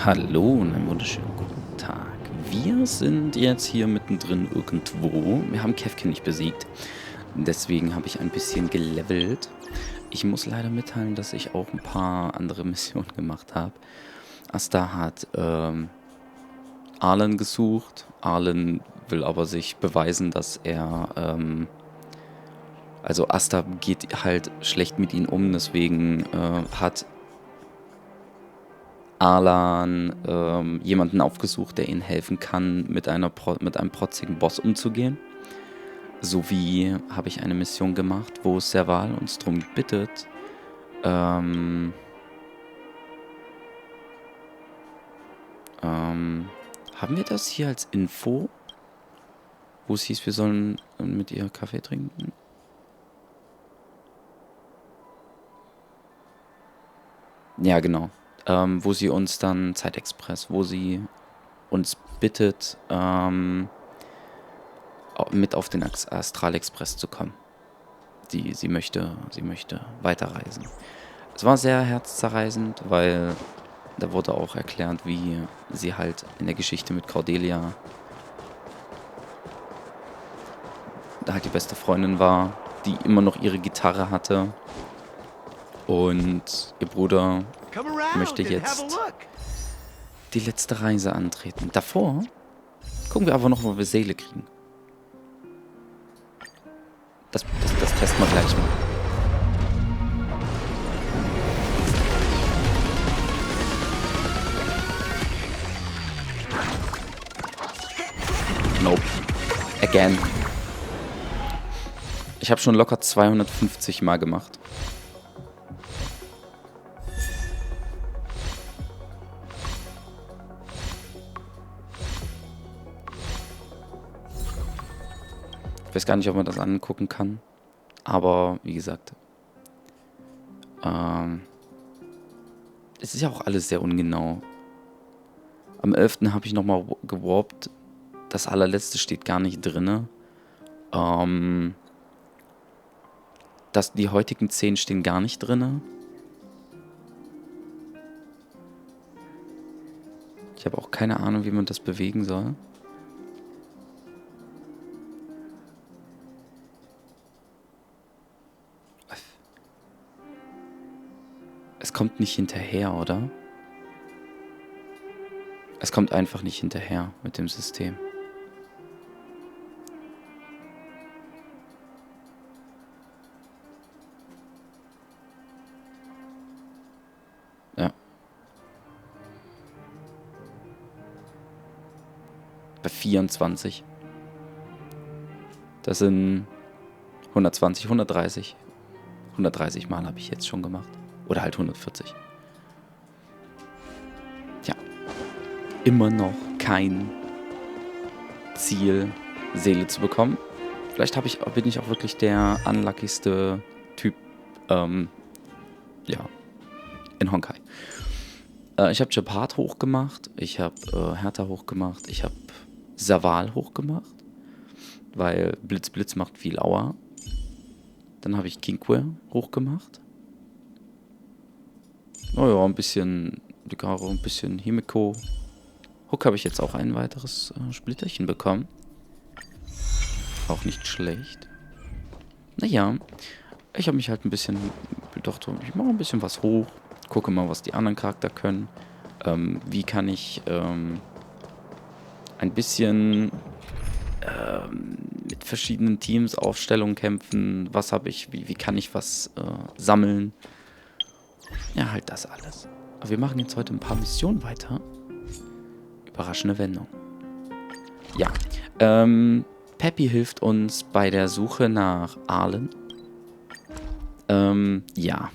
Hallo und einen wunderschönen guten Tag. Wir sind jetzt hier mittendrin irgendwo. Wir haben Kevkin nicht besiegt. Deswegen habe ich ein bisschen gelevelt. Ich muss leider mitteilen, dass ich auch ein paar andere Missionen gemacht habe. Asta hat Arlen gesucht. Arlen will aber sich beweisen, dass er... also Asta geht halt schlecht mit ihm um. Deswegen hat Alan jemanden aufgesucht, der ihnen helfen kann, mit einem protzigen Boss umzugehen. Sowie habe ich eine Mission gemacht, wo Serval uns darum bittet, haben wir das hier als Info? Wo es hieß, wir sollen mit ihr Kaffee trinken? Ja, genau. Wo sie uns dann Zeitexpress, wo sie uns bittet, mit auf den Astralexpress zu kommen. Sie möchte weiterreisen. Es war sehr herzzerreißend, weil da wurde auch erklärt, wie sie halt in der Geschichte mit Cordelia da halt die beste Freundin war, die immer noch ihre Gitarre hatte. Und ihr Bruder möchte jetzt die letzte Reise antreten. Davor gucken wir aber noch, wo wir Seele kriegen. Das testen wir gleich mal. Nope. Again. Ich habe schon locker 250 Mal gemacht. Ich weiß gar nicht, ob man das angucken kann. Aber, wie gesagt, es ist ja auch alles sehr ungenau. Am 11. habe ich nochmal gewarpt. Das allerletzte steht gar nicht drin. Die heutigen 10 stehen gar nicht drin. Ich habe auch keine Ahnung, wie man das bewegen soll. Es kommt nicht hinterher, oder? Es kommt einfach nicht hinterher mit dem System. Ja. Bei 24. Das sind 120, 130. 130 Mal habe ich jetzt schon gemacht. Oder halt 140. Ja. Immer noch kein Ziel, Seele zu bekommen. Vielleicht bin ich auch wirklich der unluckigste Typ, in Honkai. Ich habe Jabhat hochgemacht, ich habe Hertha hochgemacht, ich habe Serval hochgemacht, weil Blitz macht viel Aua. Dann habe ich Kinkwe hochgemacht. Naja, ein bisschen Ligaro, ein bisschen Himeko. Hook habe ich jetzt auch ein weiteres Splitterchen bekommen. Auch nicht schlecht. Naja, ich habe mich halt ein bisschen gedacht, ich mache ein bisschen was hoch. Gucke mal, was die anderen Charakter können. Wie kann ich ein bisschen mit verschiedenen Teams, Aufstellungen kämpfen. Was habe ich, wie kann ich was sammeln. Ja, halt das alles. Aber wir machen jetzt heute ein paar Missionen weiter. Überraschende Wendung. Ja, Peppy hilft uns bei der Suche nach Arlen. Ja.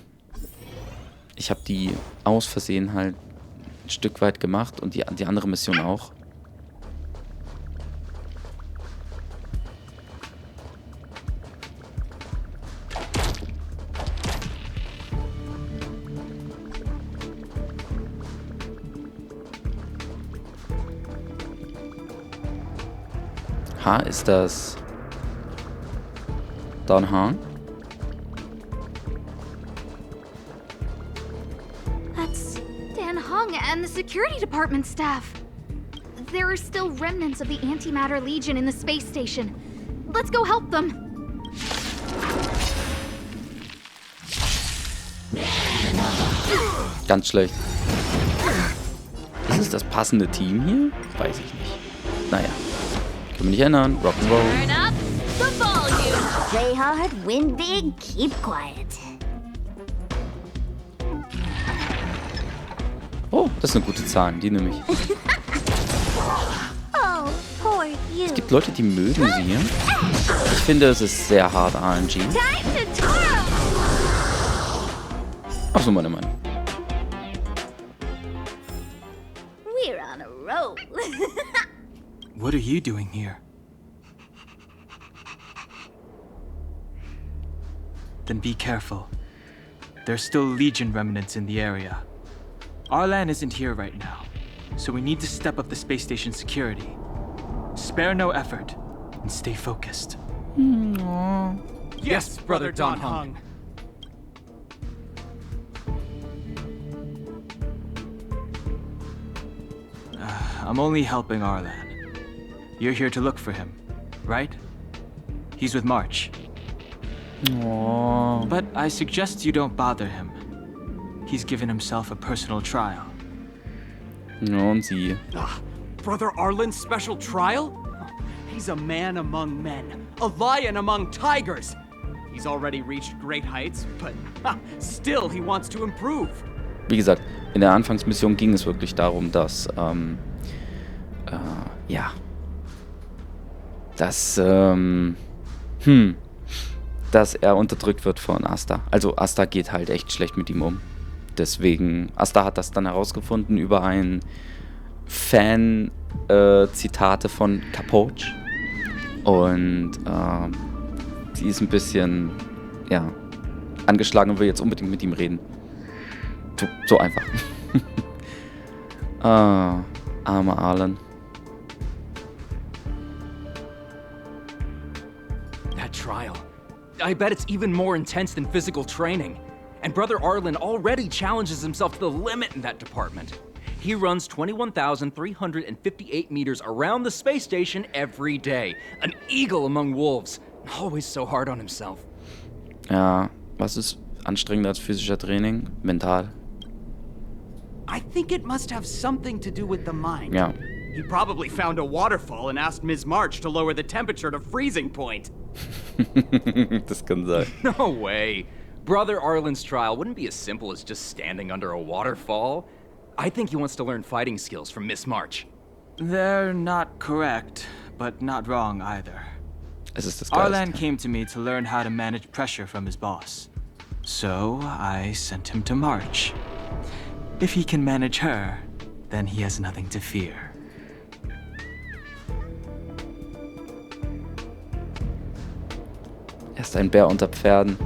Ich habe die aus Versehen halt ein Stück weit gemacht und die andere Mission auch. Ha, ist das Don Han? That's Dan Hong and the security department staff. There are still remnants of the Antimatter Legion in the space station. Let's go help them. Ganz schlecht. Ist es das passende Team hier? Weiß ich nicht. Naja. Können wir nicht ändern. Rock'n'Roll. Turn up the volume. Play hard, win big, keep quiet. Oh, das ist eine gute Zahl. Die nehme ich. Oh, poor you. Es gibt Leute, die mögen sie. Ich finde, es ist sehr hart RNG. Time to twirl. Ach so, meine Meinung. We're on a roll. What are you doing here? Then be careful. There's still Legion remnants in the area. Arlan isn't here right now, so we need to step up the space station security. Spare no effort and stay focused. Yes, Brother Don Hung. I'm only helping Arlan. You're here to look for him, right? He's with March. Oh. But I suggest you don't bother him. He's given himself a personal trial. Ja, und sie. Brother Arlen's special trial? He's a man among men, a lion among tigers. He's already reached great heights, but still he wants to improve. Wie gesagt, in der Anfangsmission ging es wirklich darum, dass, dass er unterdrückt wird von Asta. Also Asta geht halt echt schlecht mit ihm um. Deswegen, Asta hat das dann herausgefunden über ein Fan-Zitate von Capoch. Und sie ist ein bisschen, angeschlagen und will jetzt unbedingt mit ihm reden. So einfach. Armer Arlen. That trial. I bet it's even more intense than physical training. And Brother Arlen already challenges himself to the limit in that department. He runs 21,358 meters around the space station every day. An eagle among wolves. Always so hard on himself. Ja, was ist anstrengender als physischer Training? Mental. I think it must have something to do with the mind. Ja. He probably found a waterfall and asked Ms. March to lower the temperature to freezing point. Das kann sein. No way. Brother Arlen's trial wouldn't be as simple as just standing under a waterfall. I think he wants to learn fighting skills from Miss March. They're not correct, but not wrong either. Es ist das Arlan Geilste. came to me to learn how to manage pressure from his boss. So I sent him to March. If he can manage her, then he has nothing to fear. Er ist ein Bär unter Pferden.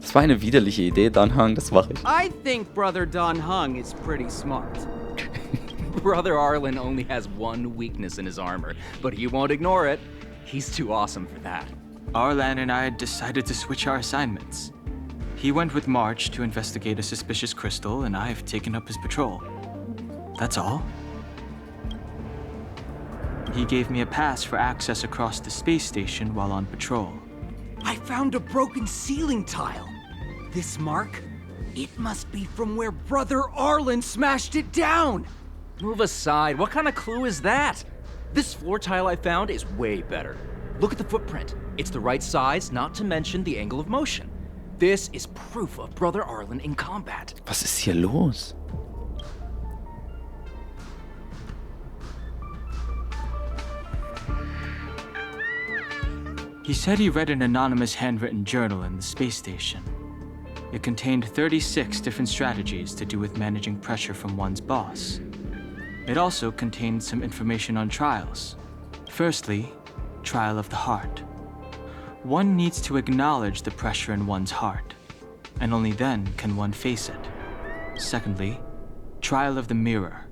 Das war eine widerliche Idee, Danhang, das mache ich. I think Brother Don Hung is pretty smart. Brother Arlen only has one weakness in his armor, but he won't ignore it. He's too awesome for that. Arlan and I decided to switch our assignments. He went with March to investigate a suspicious crystal, and I've taken up his patrol. That's all. He gave me a pass for access across the space station while on patrol. I found a broken ceiling tile. This mark? It must be from where Brother Arlen smashed it down. Move aside. What kind of clue is that? This floor tile I found is way better. Look at the footprint. It's the right size, not to mention the angle of motion. This is proof of Brother Arlen in combat. Was ist hier los? He said he read an anonymous handwritten journal in the space station. It contained 36 different strategies to do with managing pressure from one's boss. It also contained some information on trials. Firstly, trial of the heart. One needs to acknowledge the pressure in one's heart, and only then can one face it. Secondly, trial of the mirror.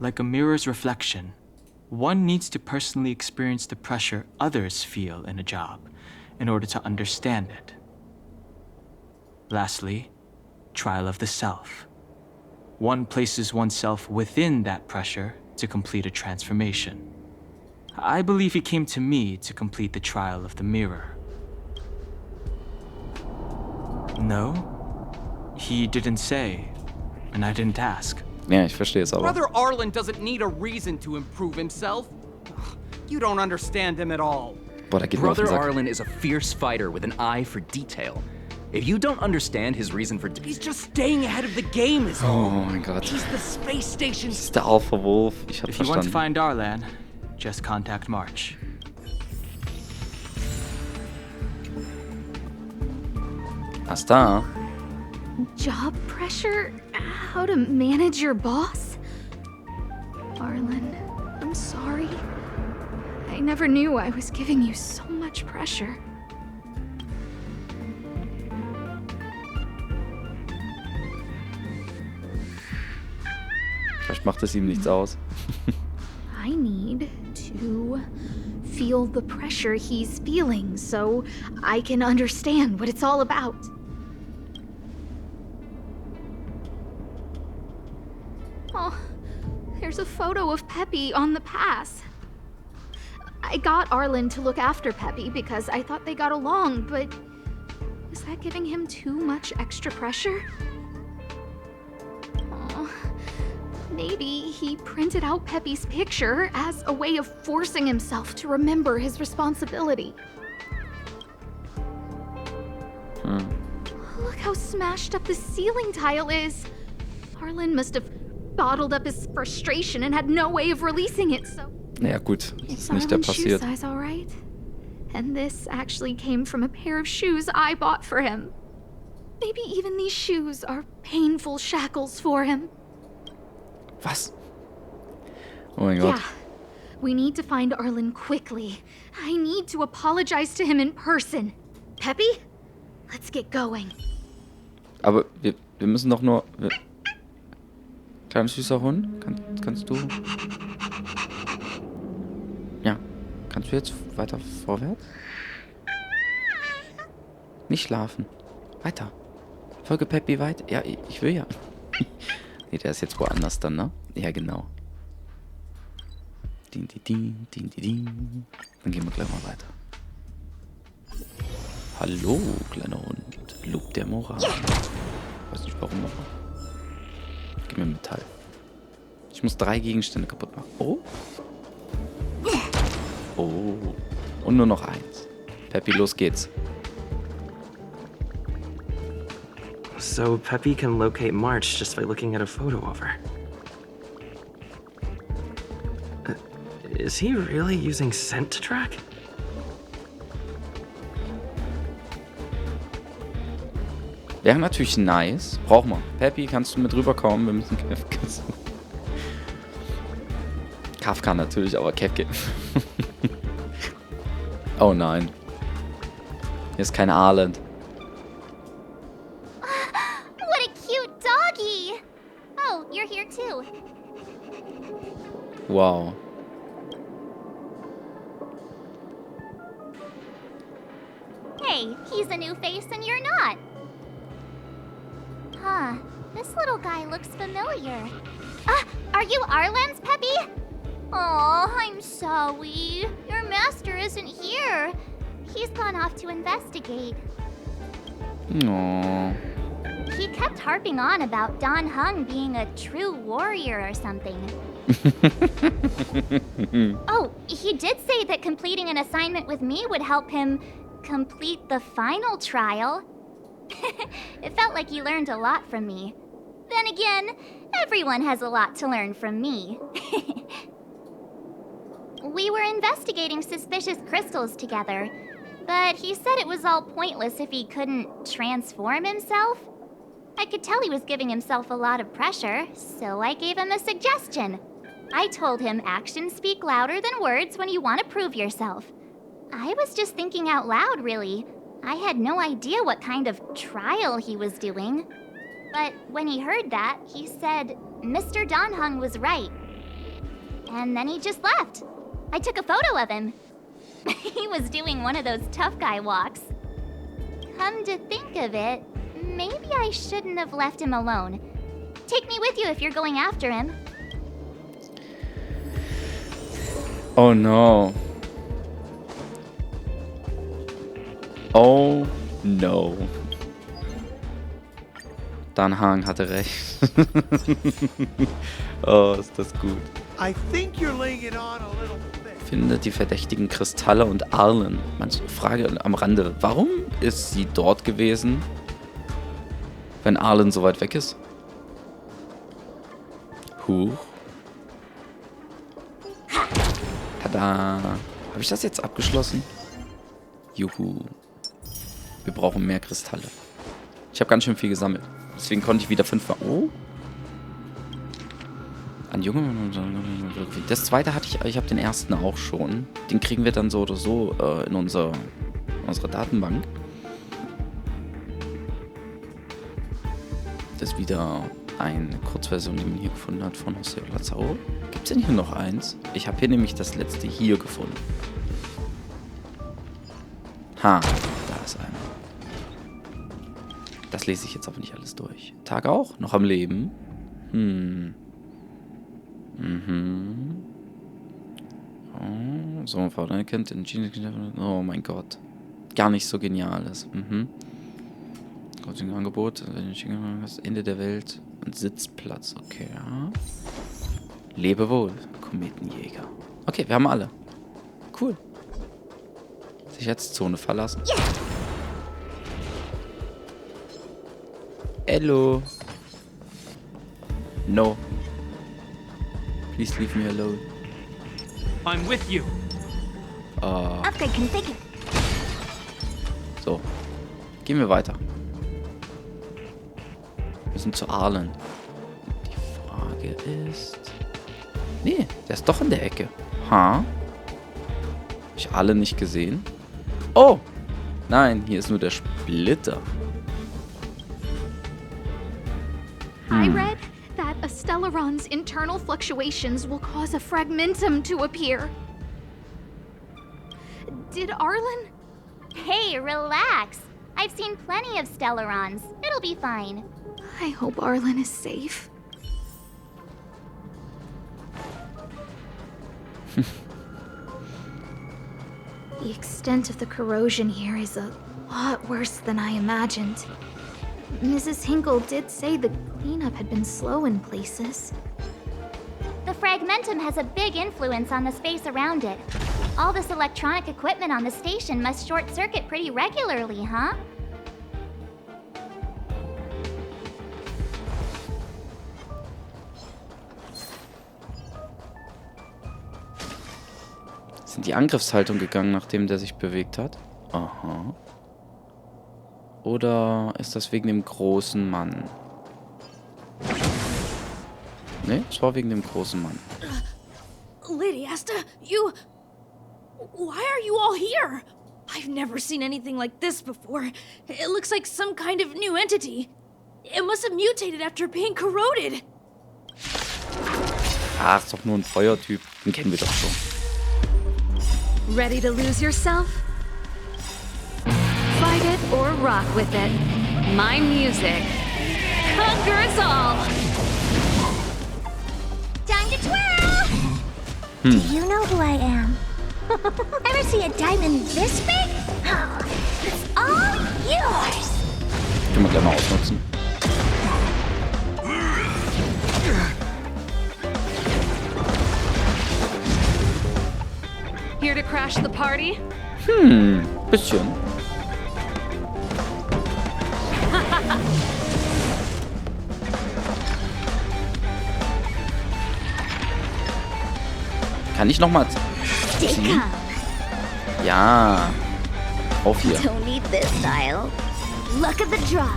Like a mirror's reflection, one needs to personally experience the pressure others feel in a job in order to understand it. Lastly, trial of the self. one places oneself within that pressure to complete a transformation. I believe he came to me to complete the trial of the mirror. No, he didn't say, and I didn't ask. Ja, ich verstehe es aber. Brother Arlen doesn't need a reason to improve himself. Ugh, you don't understand him at all. Boah, da geht mir auf den Brother Sack. Arlen is a fierce fighter with an eye for detail. If you don't understand his reason for... He's just staying ahead of the game is Oh all. mein Gott. He's the space Das station's... ist der Alpha-Wolf. Ich hab If you want to verstanden. find Arlan, just contact March. Was da? Job pressure? How to manage your boss? Arlen, I'm sorry. I never knew I was giving you so much pressure. Vielleicht macht es ihm nichts aus. I need to feel the pressure he's feeling so I can understand what it's all about. Oh, there's a photo of Peppy on the pass. I got Arlen to look after Peppy because I thought they got along, but is that giving him too much extra pressure? Oh, maybe he printed out Peppy's picture as a way of forcing himself to remember his responsibility. Look how smashed up the ceiling tile is. Arlen must have bottled up his frustration and had no way of releasing it, so... Naja, gut. Das Is ist nicht der Arlen's shoe passiert. size all right? And this actually came from a pair of shoes I bought for him. Maybe even these shoes are painful shackles for him. Was? Oh mein Gott. Yeah. We need to find Arlen quickly. I need to apologize to him in person. Peppy? Let's get going. Aber wir müssen doch nur... Kleiner süßer Hund, kannst du... Ja. Kannst du jetzt weiter vorwärts? Nicht schlafen. Weiter. Folge Peppy weiter. Ja, ich will ja. Nee, der ist jetzt woanders dann, ne? Ja, genau. Din, din, din, din, din, din. Dann gehen wir gleich mal weiter. Hallo, kleiner Hund. Lob der Moral. Weiß nicht warum, aber... Gib mir Metall. Ich muss 3 Gegenstände kaputt machen. Oh. Oh. Und nur noch 1. Peppy, los geht's. So Peppy can locate March just by looking at a photo of her. Is he really using scent to track? Wäre natürlich nice. Brauchen wir. Peppy, kannst du mit rüberkommen? Wir müssen Kevke suchen. Kafka natürlich, aber Kevke. Oh nein. Hier ist kein Arlen. What a cute doggy! Oh, you're here too. Wow. Hey, he's a new face and you're not. Huh, this little guy looks familiar. Are you Arlen's Peppy? Oh, I'm sorry. Your master isn't here. He's gone off to investigate. Oh. He kept harping on about Don Hung being a true warrior or something. Oh, he did say that completing an assignment with me would help him complete the final trial. It felt like he learned a lot from me. Then again, everyone has a lot to learn from me. We were investigating suspicious crystals together, but he said it was all pointless if he couldn't transform himself. I could tell he was giving himself a lot of pressure, so I gave him a suggestion. I told him actions speak louder than words when you want to prove yourself. I was just thinking out loud, really. I had no idea what kind of trial he was doing. But when he heard that, he said Mr. Don Hung was right. And then he just left. I took a photo of him. He was doing one of those tough guy walks. Come to think of it, maybe I shouldn't have left him alone. Take me with you if you're going after him. Oh no. Oh no. Dan Hang hatte recht. Oh, ist das gut. I think you're laying it on a little thick. Findet die verdächtigen Kristalle und Arlen. Manche Frage am Rande. Warum ist sie dort gewesen, wenn Arlen so weit weg ist? Huch. Tada. Habe ich das jetzt abgeschlossen? Juhu. Wir brauchen mehr Kristalle. Ich habe ganz schön viel gesammelt. Deswegen konnte ich wieder 5 mal... Oh. An Junge... Das zweite hatte ich habe den ersten auch schon. Den kriegen wir dann so oder so in unsere Datenbank. Das ist wieder eine Kurzversion, die man hier gefunden hat von José Lazaro. Gibt es denn hier noch eins? Ich habe hier nämlich das letzte hier gefunden. Ha, da ist einer. Das lese ich jetzt aber nicht alles durch. Tag auch? Noch am Leben? Oh, so ein Vater kennt den Oh mein Gott. Gar nicht so geniales. Angebot, das Ende der Welt und Sitzplatz. Okay, ja. Lebe wohl, Kometenjäger. Okay, wir haben alle. Cool. Sicherheitszone verlassen. Hello. No. Please leave me alone. I'm with you. Upgrade configured. So. Gehen wir weiter. Wir sind zu Arlen. Die Frage ist... Nee, der ist doch in der Ecke. Ha? Hab ich alle nicht gesehen? Oh! Nein, hier ist nur der Splitter. I read that a Stellaron's internal fluctuations will cause a fragmentum to appear. Did Arlen? Hey, relax. I've seen plenty of Stellarons. It'll be fine. I hope Arlen is safe. The extent of the corrosion here is a lot worse than I imagined. Mrs. Hinkle did say the cleanup had been slow in places. The fragmentum has a big influence on the space around it. All this electronic equipment on the station must short-circuit pretty regularly, huh? Ist in die Angriffshaltung gegangen, nachdem der sich bewegt hat? Aha. Oder ist das wegen dem großen Mann? Ne, es war wegen dem großen Mann. Lady Asta, you... Why are you all here? I've never seen anything like this before. It looks like some kind of new entity. It must have mutated after being corroded. Ah, ist doch nur ein Feuertyp. Den kennen wir doch schon. Ready to lose yourself? Fight it or rock with it. My music conquers all. Time to twirl! Do you know who I am? Ever see a diamond this big? It's all yours! Können wir gleich mal ausnutzen. Here to crash the party? Bisschen. Kann ich noch mal ziehen? Ja. Auf hier. Don't need this style. Look at the draw.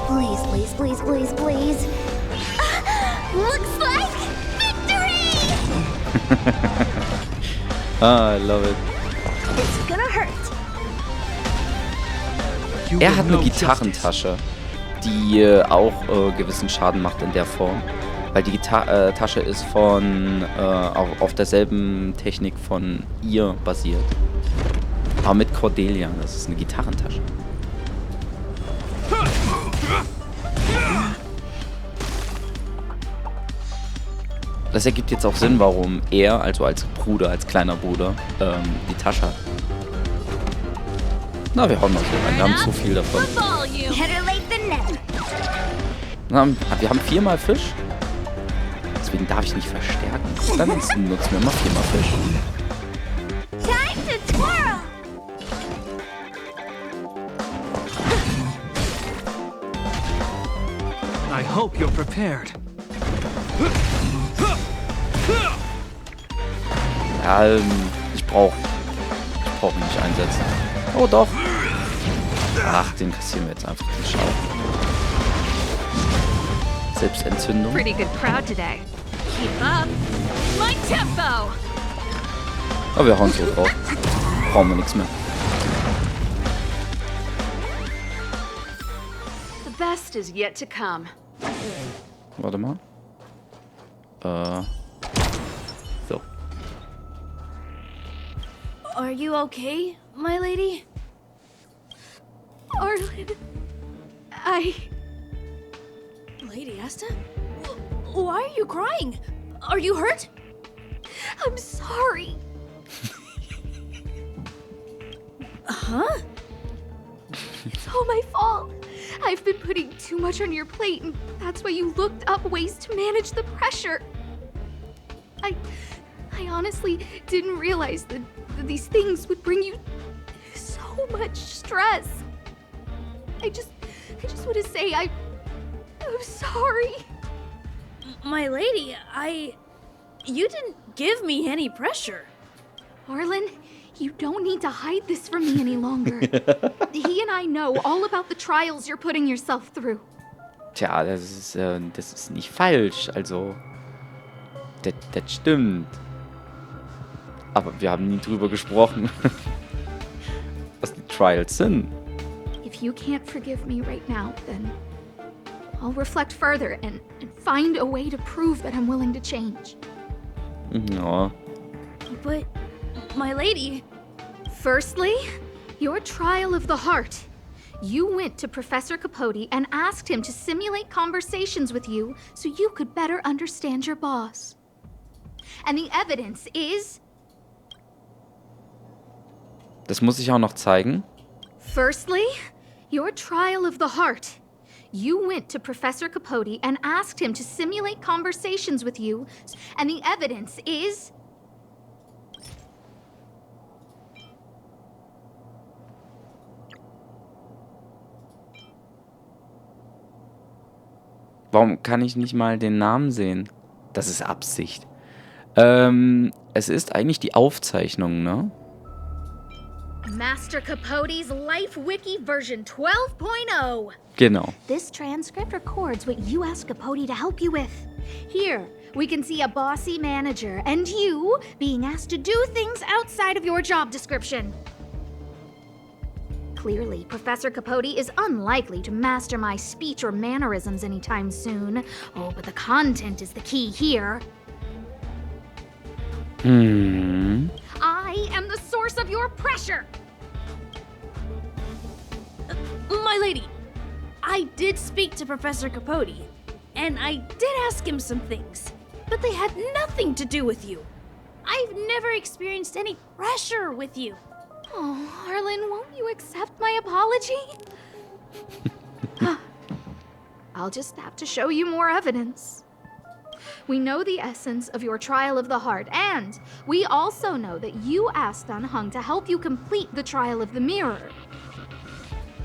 Please, please, please, please, please. Looks like victory! I love it. It's gonna hurt. Er hat eine Gitarrentasche, die auch gewissen Schaden macht in der Form. Weil die Tasche ist von auf derselben Technik von ihr basiert. Aber mit Cordelia, das ist eine Gitarrentasche. Das ergibt jetzt auch Sinn, warum er, also als Bruder, als kleiner Bruder, die Tasche hat. Na, wir hauen mal so rein. Wir haben zu viel davon. Wir haben 4-mal Fisch. Deswegen darf ich nicht verstärken. Dann nutzen wir mal 4-mal Fisch. I hope you're prepared. Ja, ich brauche ihn nicht einsetzen. Oh doch. Ach, den kassieren wir jetzt einfach den Schau. Selbstentzündung. Pretty good crowd today. Keep up. My tempo. Aber wir hauen so drauf. Brauchen wir nichts mehr. The best is yet to come. Warte mal. So. Are you okay, my lady? Arlen, Lady Asta? Why are you crying? Are you hurt? I'm sorry. Huh? It's all my fault. I've been putting too much on your plate, and that's why you looked up ways to manage the pressure. I honestly didn't realize that these things would bring you so much stress. I just want to say I'm sorry. My lady, you didn't give me any pressure. Arlen, you don't need to hide this from me any longer. He and I know all about the trials you're putting yourself through. Tja, das ist nicht falsch. Also, das stimmt. Aber wir haben nie drüber gesprochen, was die Trials sind. If you can't forgive me right now, then I'll reflect further and find a way to prove that I'm willing to change. Ja. But, my lady... Firstly, your trial of the heart. You went to Professor Capote and asked him to simulate conversations with you so you could better understand your boss. And the evidence is... Das muss ich auch noch zeigen. Firstly, your trial of the heart. You went to Professor Capote and asked him to simulate conversations with you, and the evidence is... Warum kann ich nicht mal den Namen sehen? Das ist Absicht. Es ist eigentlich die Aufzeichnung, ne? Master Capote's Life Wiki version 12.0. Genau. This transcript records what you asked Capote to help you with. Here, we can see a bossy manager and you being asked to do things outside of your job description. Clearly, Professor Capote is unlikely to master my speech or mannerisms anytime soon. Oh, but the content is the key here. I am the source of your pressure! My lady, I did speak to Professor Capote, and I did ask him some things, but they had nothing to do with you. I've never experienced any pressure with you. Oh, Arlen, won't you accept my apology? I'll just have to show you more evidence. We know the essence of your trial of the heart, and we also know that you asked Dunhung to help you complete the trial of the mirror.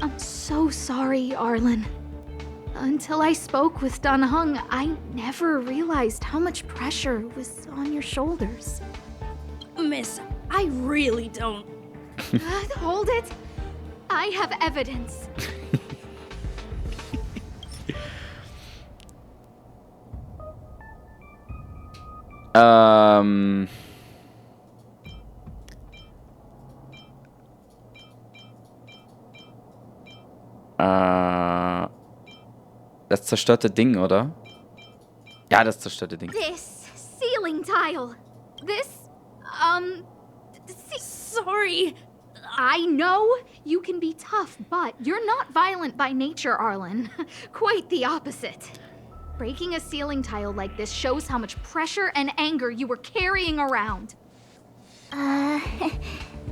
I'm so sorry, Arlen. Until I spoke with Dunhung, I never realized how much pressure was on your shoulders. Miss, I really don't. Hold it. I have evidence. Das zerstörte Ding, oder? Ja, das zerstörte Ding. This ceiling tile. This, Sorry. I know you can be tough, but you're not violent by nature, Arlen. Quite the opposite. Breaking a ceiling tile like this shows how much pressure and anger you were carrying around.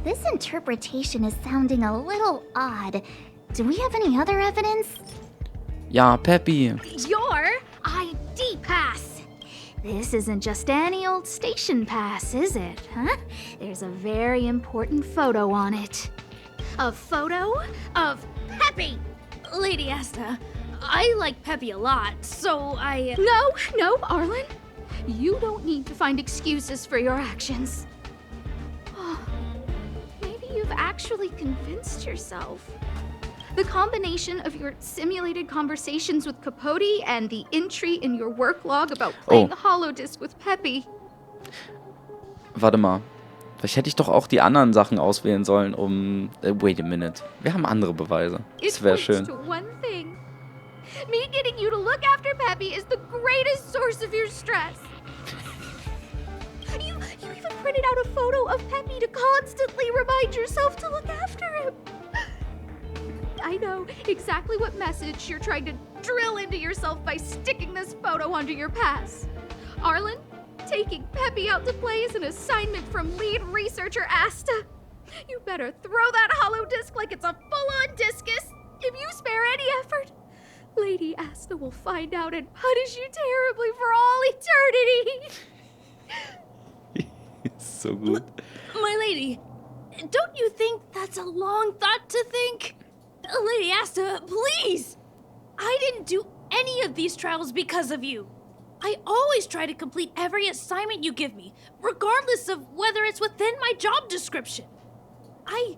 This interpretation is sounding a little odd. Do we have any other evidence? Ja, Peppy. Your ID pass. This isn't just any old station pass, is it, huh? There's a very important photo on it. A photo of Peppy! Lady Asta, I like Peppy a lot, so I... No, Arlen. You don't need to find excuses for your actions. Maybe you've actually convinced yourself. The combination of your simulated conversations with Capote and the entry in your work log about playing the Holodisc with Peppy. Warte mal. Vielleicht hätte ich doch auch die anderen Sachen auswählen sollen, um... wait a minute. Wir haben andere Beweise. Das wäre schön. To one thing. Me getting you to look after Peppy is the greatest source of your stress. You even printed out a photo of Peppy to constantly remind yourself to look after him. I know exactly what message you're trying to drill into yourself by sticking this photo onto your pass. Arlen, taking Peppy out to play is an assignment from lead researcher Asta. You better throw that holodisc like it's a full-on discus. If you spare any effort, Lady Asta will find out and punish you terribly for all eternity. So gut. My lady, don't you think that's a long thought to think? Lady Asta, please! I didn't do any of these trials because of you. I always try to complete every assignment you give me, regardless of whether it's within my job description. I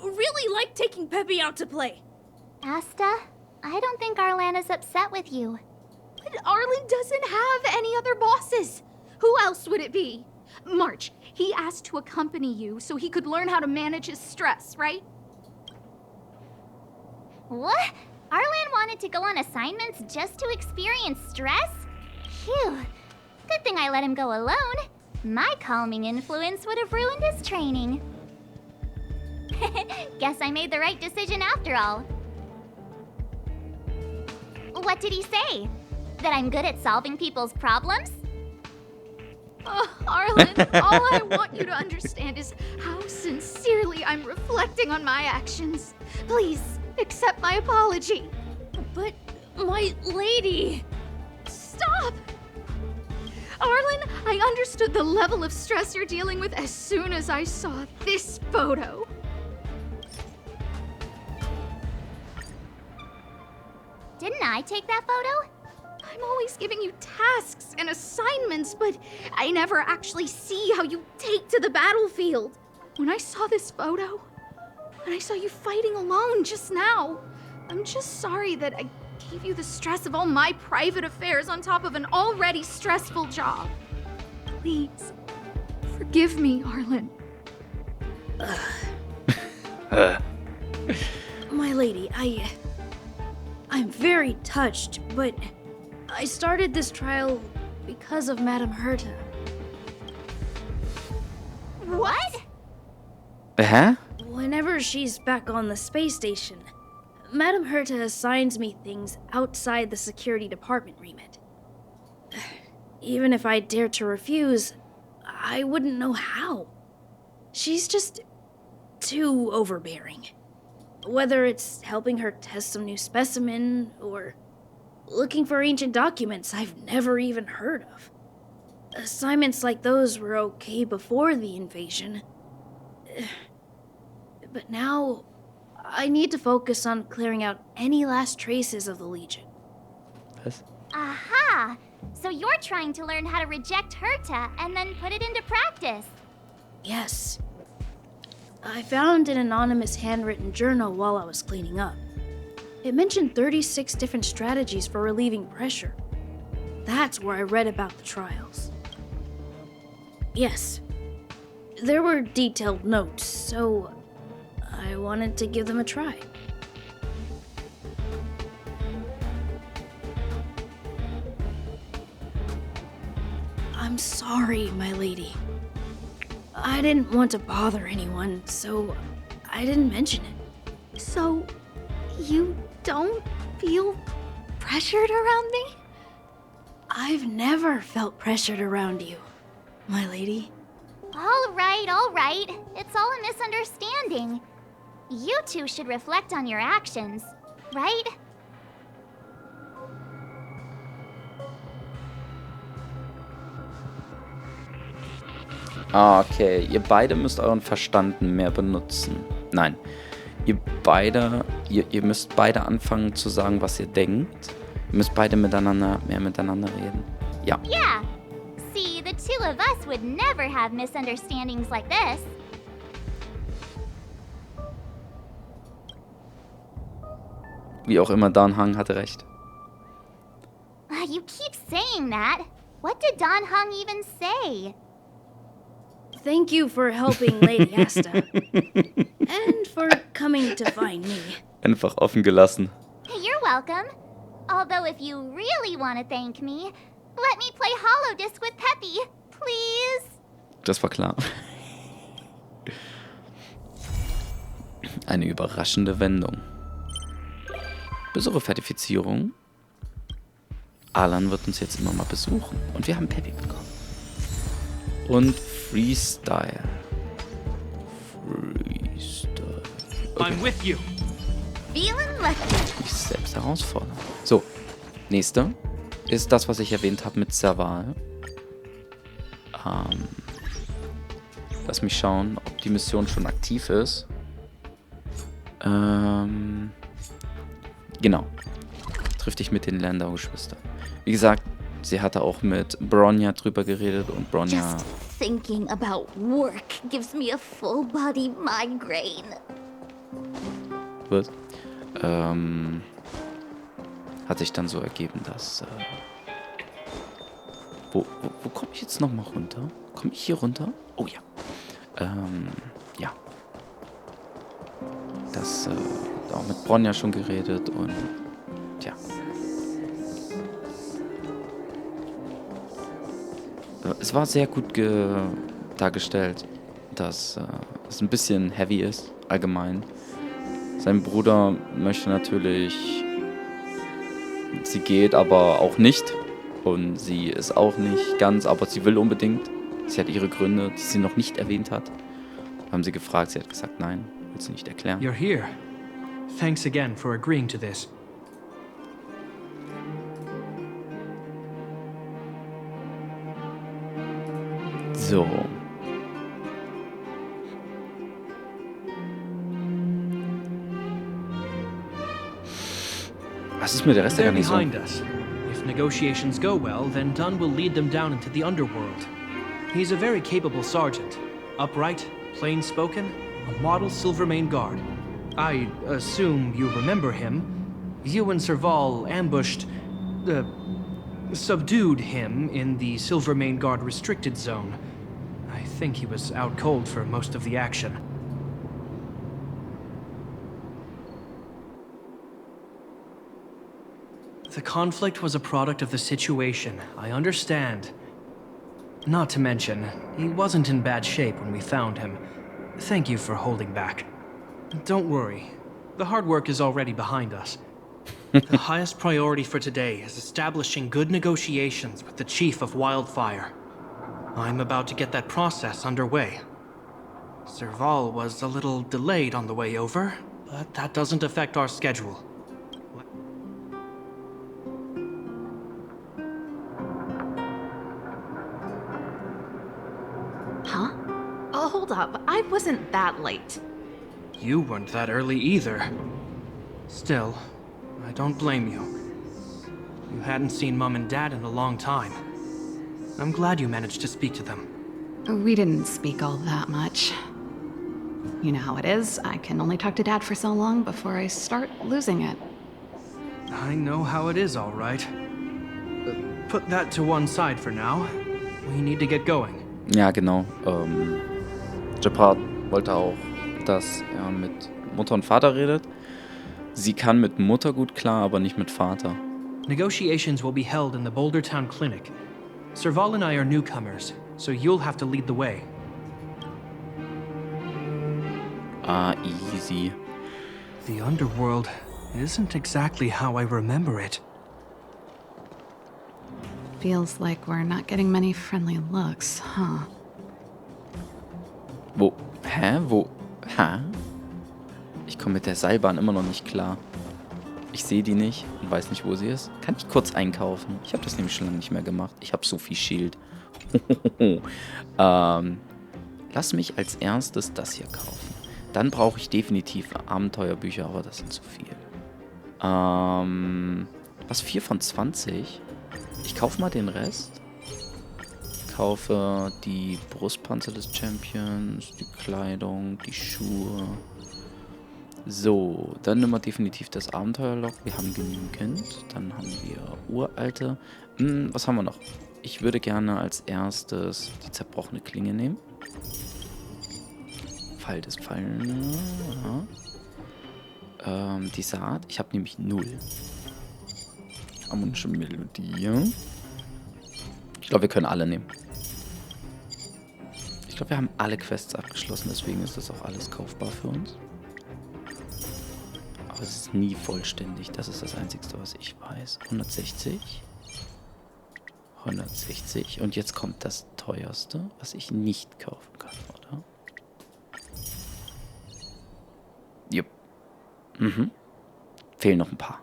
really like taking Peppy out to play. Asta, I don't think Arlan is upset with you. But Arlen doesn't have any other bosses. Who else would it be? March, he asked to accompany you so he could learn how to manage his stress, right? What? Arlan wanted to go on assignments just to experience stress? Phew. Good thing I let him go alone. My calming influence would have ruined his training. Guess I made the right decision after all. What did he say? That I'm good at solving people's problems? Arlen, all I want you to understand is how sincerely I'm reflecting on my actions. Please, accept my apology. But, my lady... Stop! Arlen, I understood the level of stress you're dealing with as soon as I saw this photo. Didn't I take that photo? I'm always giving you tasks and assignments, but I never actually see how you take to the battlefield. When I saw this photo, and I saw you fighting alone just now, I'm just sorry that I gave you the stress of all my private affairs on top of an already stressful job. Please, forgive me, Arlen. My lady, I'm very touched, but I started this trial because of Madame Herta. What? Hä? Whenever she's back on the space station, Madame Herta assigns me things outside the security department remit. Even if I dared to refuse, I wouldn't know how. She's just too overbearing. Whether it's helping her test some new specimen, or looking for ancient documents I've never even heard of. Assignments like those were okay before the invasion. But now, I need to focus on clearing out any last traces of the Legion. Was? Aha! So you're trying to learn how to reject Herta and then put it into practice. Yes. I found an anonymous handwritten journal while I was cleaning up. It mentioned 36 different strategies for relieving pressure. That's where I read about the trials. Yes. There were detailed notes, so I wanted to give them a try. I'm sorry, my lady. I didn't want to bother anyone, so I didn't mention it. So, you don't feel pressured around me? I've never felt pressured around you, my lady. All right. It's all a misunderstanding. You two should reflect on your actions, right? Okay, ihr beide müsst euren Verstand mehr benutzen. Nein, ihr müsst beide anfangen zu sagen, was ihr denkt. Ihr müsst beide mehr miteinander reden. Ja. Yeah. See, the two of us would never have misunderstandings like this. Wie auch immer, Dan Hang hatte recht. You keep saying that. What did Don Hung even say? Thank you for helping Lady Asta. And for coming to find me. Einfach offen gelassen. You're welcome. Although if you really want to thank me, let me play Hollow Disc with Peppy, please. Das war klar. Eine überraschende Wendung. Besuche Zertifizierung. Alan wird uns jetzt immer mal besuchen. Und wir haben Peppy bekommen. Und Freestyle. Okay. I'm with you. Feeling lucky. Mich selbst herausfordern. So, nächste ist das, was ich erwähnt habe mit Serval. Lass mich schauen, ob die Mission schon aktiv ist. Genau. Triff dich mit den Landau-Geschwistern. Wie gesagt, sie hatte auch mit Bronya drüber geredet und Bronya... Just thinking about work gives me a full body migraine. Was? Hat sich dann so ergeben, dass... Wo komme ich jetzt nochmal runter? Komme ich hier runter? Oh ja. Ja. Das, auch mit Bronya schon geredet und... Tja. Es war sehr gut dargestellt, dass es ein bisschen heavy ist, allgemein. Sein Bruder möchte natürlich... Sie geht aber auch nicht. Und sie ist auch nicht ganz, aber sie will unbedingt. Sie hat ihre Gründe, die sie noch nicht erwähnt hat. Haben sie gefragt, sie hat gesagt, nein, will sie nicht erklären. You're here. Thanks again for agreeing to this. So. Was ist mit der Rest der They're Garnison? behind us. If negotiations go well, then Dunn will lead them down into the underworld. He's a very capable sergeant. Upright, plain-spoken, a model Silvermane guard. I assume you remember him. You and Serval ambushed... subdued him in the Silvermane Guard restricted zone. I think he was out cold for most of the action. The conflict was a product of the situation, I understand. Not to mention, he wasn't in bad shape when we found him. Thank you for holding back. Don't worry, the hard work is already behind us. The highest priority for today is establishing good negotiations with the Chief of Wildfire. I'm about to get that process underway. Serval was a little delayed on the way over, but that doesn't affect our schedule. Huh? Oh, hold up. I wasn't that late. You weren't that early either. Still, I don't blame you. You hadn't seen Mom and Dad in a long time. I'm glad you managed to speak to them. We didn't speak all that much. You know how it is. I can only talk to Dad for so long before I start losing it. I know how it is, all right. Put that to one side for now. We need to get going. Ja, genau. Gepard wollte auch, dass er mit Mutter und Vater redet. Sie kann mit Mutter gut klar, aber nicht mit Vater. Negotiations will be held in the Boulder Town Clinic. Serval and I are newcomers, so you'll have to lead the way. Ah, easy. The underworld isn't exactly how I remember it. Feels like we're not getting many friendly looks, huh? Wo? Hä? Wo? Hä? Ich komme mit der Seilbahn immer noch nicht klar. Ich sehe die nicht und weiß nicht, wo sie ist. Kann ich kurz einkaufen? Ich habe das nämlich schon lange nicht mehr gemacht. Ich habe so viel Schild. Lass mich als erstes das hier kaufen. Dann brauche ich definitiv Abenteuerbücher, aber das sind zu viel. Was? 4 von 20? Ich kaufe mal den Rest. Kaufe die Brustpanzer des Champions, die Kleidung, die Schuhe. So, dann nehmen wir definitiv das Abenteuerlog. Wir haben genügend. Dann haben wir uralte. Was haben wir noch? Ich würde gerne als erstes die zerbrochene Klinge nehmen. Pfeil des Pfeilen. Ja. Die Saat. Ich habe nämlich 0. Harmonische Melodie. Ich glaube, wir können alle nehmen. Ich glaube, wir haben alle Quests abgeschlossen. Deswegen ist das auch alles kaufbar für uns. Aber es ist nie vollständig. Das ist das Einzige, was ich weiß. 160. 160. Und jetzt kommt das teuerste, was ich nicht kaufen kann, oder? Jupp. Fehlen noch ein paar.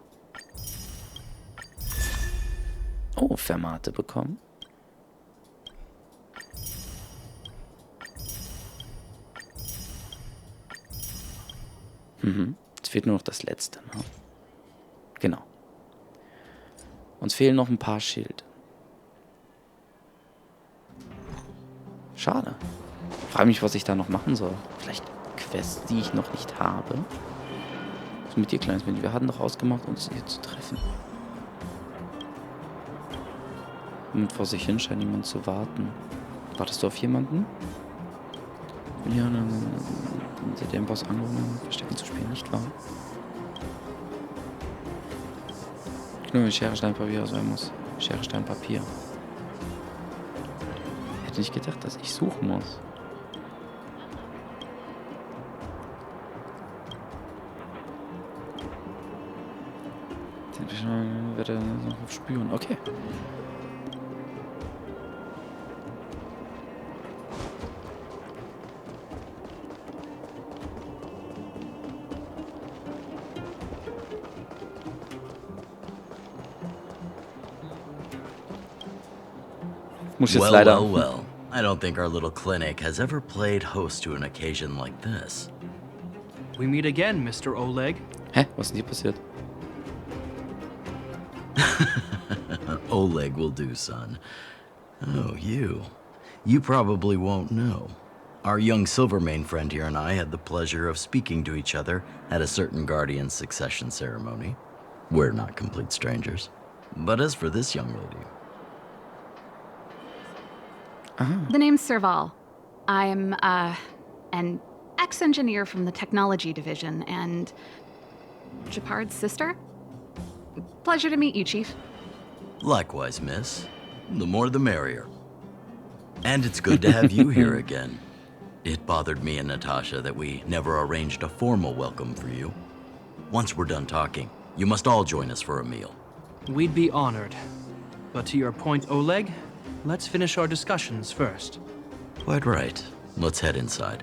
Oh, Fermate bekommen. Jetzt fehlt nur noch das letzte, ne? Genau. Uns fehlen noch ein paar Schilde. Schade. Frage mich, was ich da noch machen soll. Vielleicht Quests, die ich noch nicht habe. Was ist mit dir, kleines Mädchen? Wir hatten doch ausgemacht, uns hier zu treffen. Und vor sich hin scheint jemand zu warten. Wartest du auf jemanden? Ja, dann hat der Boss angefangen, Verstecken zu spielen, nicht wahr? Nur Schere, Stein, Papier auswählen muss. Schere, Stein, Papier. Ich hätte nicht gedacht, dass ich suchen muss. Den werde ich noch spüren. Okay. Muss jetzt leider. Well. I don't think our little clinic has ever played host to an occasion like this. We meet again, Mr. Oleg. Hä? Was ist denn hier passiert? Oleg will do, son. Oh, you. You probably won't know. Our young Silvermane friend here and I had the pleasure of speaking to each other at a certain Guardian succession ceremony. We're not complete strangers. But as for this young lady... The name's Serval. I'm, an ex-engineer from the technology division and Japard's sister. Pleasure to meet you, Chief. Likewise, miss. The more the merrier. And it's good to have you here again. It bothered me and Natasha that we never arranged a formal welcome for you. Once we're done talking, you must all join us for a meal. We'd be honored. But to your point, Oleg, let's finish our discussions first. Quite right. Let's head inside.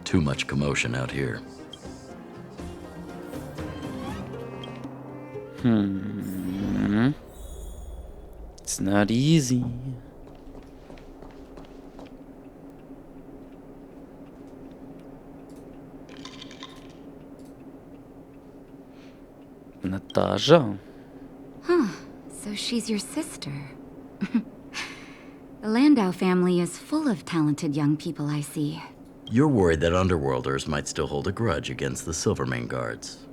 Too much commotion out here. It's not easy. Natasha. Huh. So she's your sister. The Landau family is full of talented young people, I see. You're worried that Underworlders might still hold a grudge against the Silvermane guards.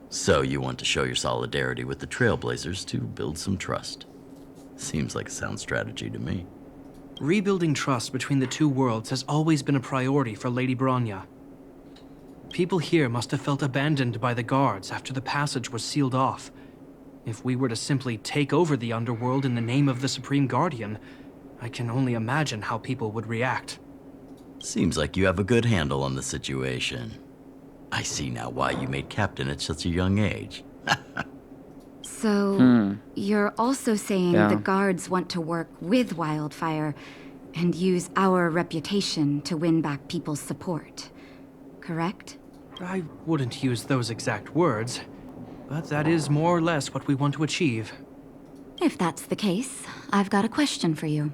So you want to show your solidarity with the Trailblazers to build some trust. Seems like a sound strategy to me. Rebuilding trust between the two worlds has always been a priority for Lady Bronya. People here must have felt abandoned by the guards after the passage was sealed off. If we were to simply take over the Underworld in the name of the Supreme Guardian, I can only imagine how people would react. Seems like you have a good handle on the situation. I see now why you made captain at such a young age. So, you're also saying the guards want to work with Wildfire and use our reputation to win back people's support, correct? I wouldn't use those exact words, but that is more or less what we want to achieve. If that's the case, I've got a question for you.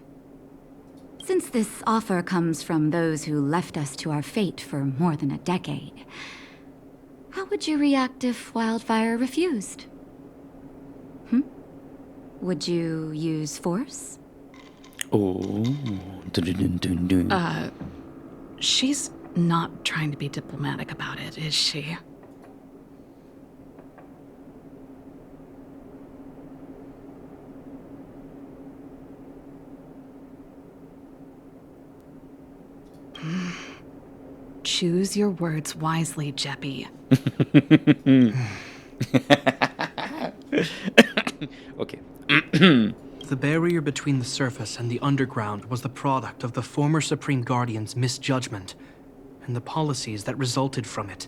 Since this offer comes from those who left us to our fate for more than a decade, how would you react if Wildfire refused? Would you use force? Oh. Dun, dun, dun, dun. She's not trying to be diplomatic about it, is she? Choose your words wisely, Jeppy. Okay. The barrier between the surface and the underground was the product of the former Supreme Guardian's misjudgment and the policies that resulted from it.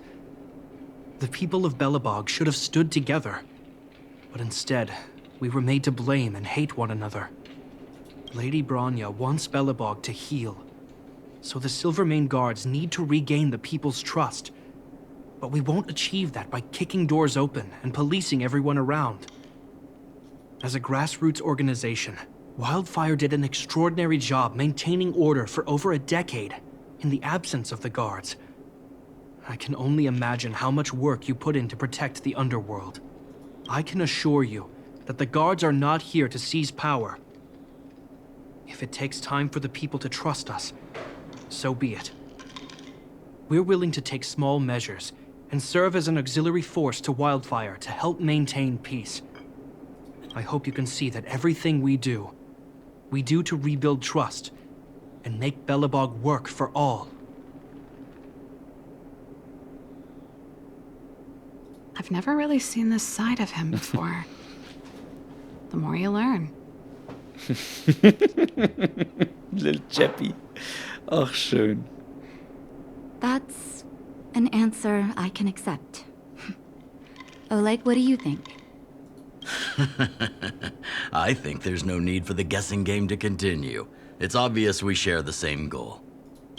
The people of Belobog should have stood together, but instead, we were made to blame and hate one another. Lady Bronya wants Belobog to heal, so the Silvermane Guards need to regain the people's trust. But we won't achieve that by kicking doors open and policing everyone around. As a grassroots organization, Wildfire did an extraordinary job maintaining order for over a decade in the absence of the guards. I can only imagine how much work you put in to protect the underworld. I can assure you that the guards are not here to seize power. If it takes time for the people to trust us, so be it. We're willing to take small measures and serve as an auxiliary force to Wildfire to help maintain peace. I hope you can see that everything we do to rebuild trust and make Belobog work for all. I've never really seen this side of him before. The more you learn. Little Jeppy. Ach, schön. That's an answer I can accept. Oleg, what do you think? I think there's no need for the guessing game to continue. It's obvious we share the same goal.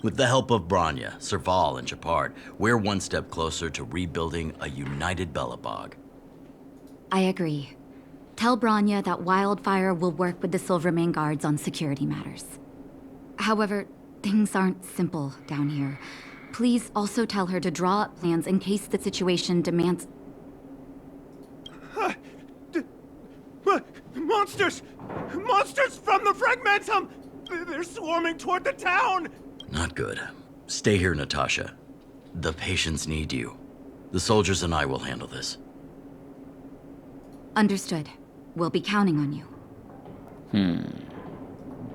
With the help of Bronya, Serval, and Shepard, we're one step closer to rebuilding a united Belobog. I agree. Tell Bronya that Wildfire will work with the Silvermane Guards on security matters. However, things aren't simple down here. Please also tell her to draw up plans in case the situation demands... Monsters! Monsters from the Fragmentum! They're swarming toward the town! Not good. Stay here, Natasha. The patients need you. The soldiers and I will handle this. Understood. We'll be counting on you.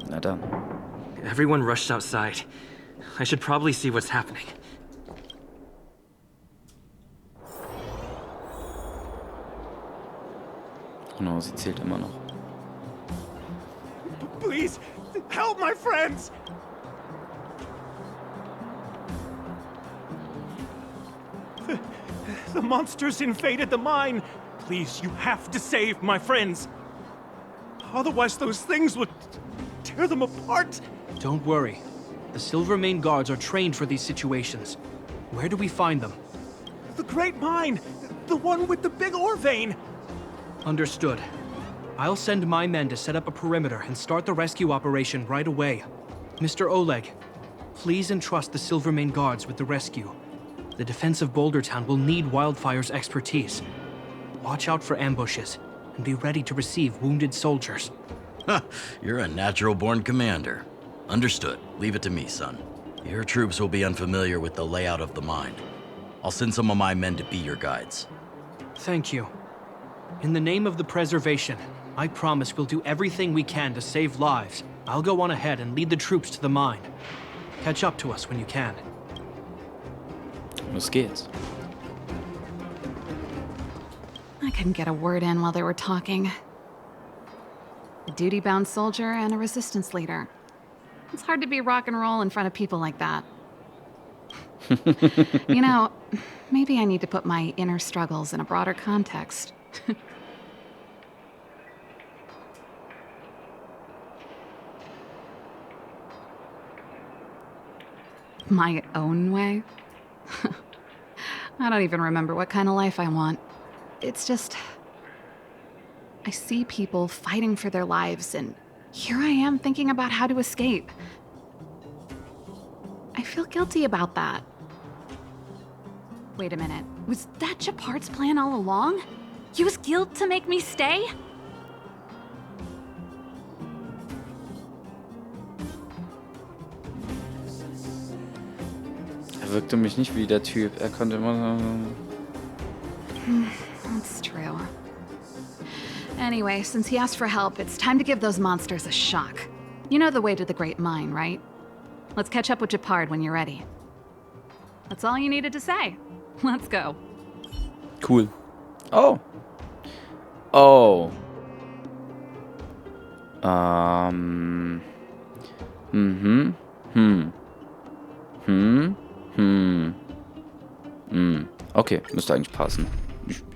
Na dann. Everyone rushed outside. I should probably see what's happening. Genau, sie zählt immer noch. Please, help my friends! The monsters invaded the mine. Please, you have to save my friends. Otherwise, those things would tear them apart. Don't worry. The Silvermane Guards are trained for these situations. Where do we find them? The Great Mine! The one with the big ore vein! Understood. I'll send my men to set up a perimeter and start the rescue operation right away. Mr. Oleg, please entrust the Silvermane Guards with the rescue. The defense of Boulder Town will need Wildfire's expertise. Watch out for ambushes, and be ready to receive wounded soldiers. You're a natural-born commander. Understood. Leave it to me, son. Your troops will be unfamiliar with the layout of the mine. I'll send some of my men to be your guides. Thank you. In the name of the preservation, I promise we'll do everything we can to save lives. I'll go on ahead and lead the troops to the mine. Catch up to us when you can. Los geht's. I couldn't get a word in while they were talking. A duty-bound soldier and a resistance leader. It's hard to be rock and roll in front of people like that. You know, maybe I need to put my inner struggles in a broader context. My own way? I don't even remember what kind of life I want. It's just... I see people fighting for their lives, and here I am thinking about how to escape. I feel guilty about that. Wait a minute. Was that Japard's plan all along? Use guilt to make me stay? Er wirkte mich nicht wie der Typ. Er konnte immer... That's true. Anyway, since he asked for help, it's time to give those monsters a shock. You know the way to the Great Mine, right? Let's catch up with Japard when you're ready. That's all you needed to say. Let's go. Cool. Oh. Oh. Okay, müsste eigentlich passen.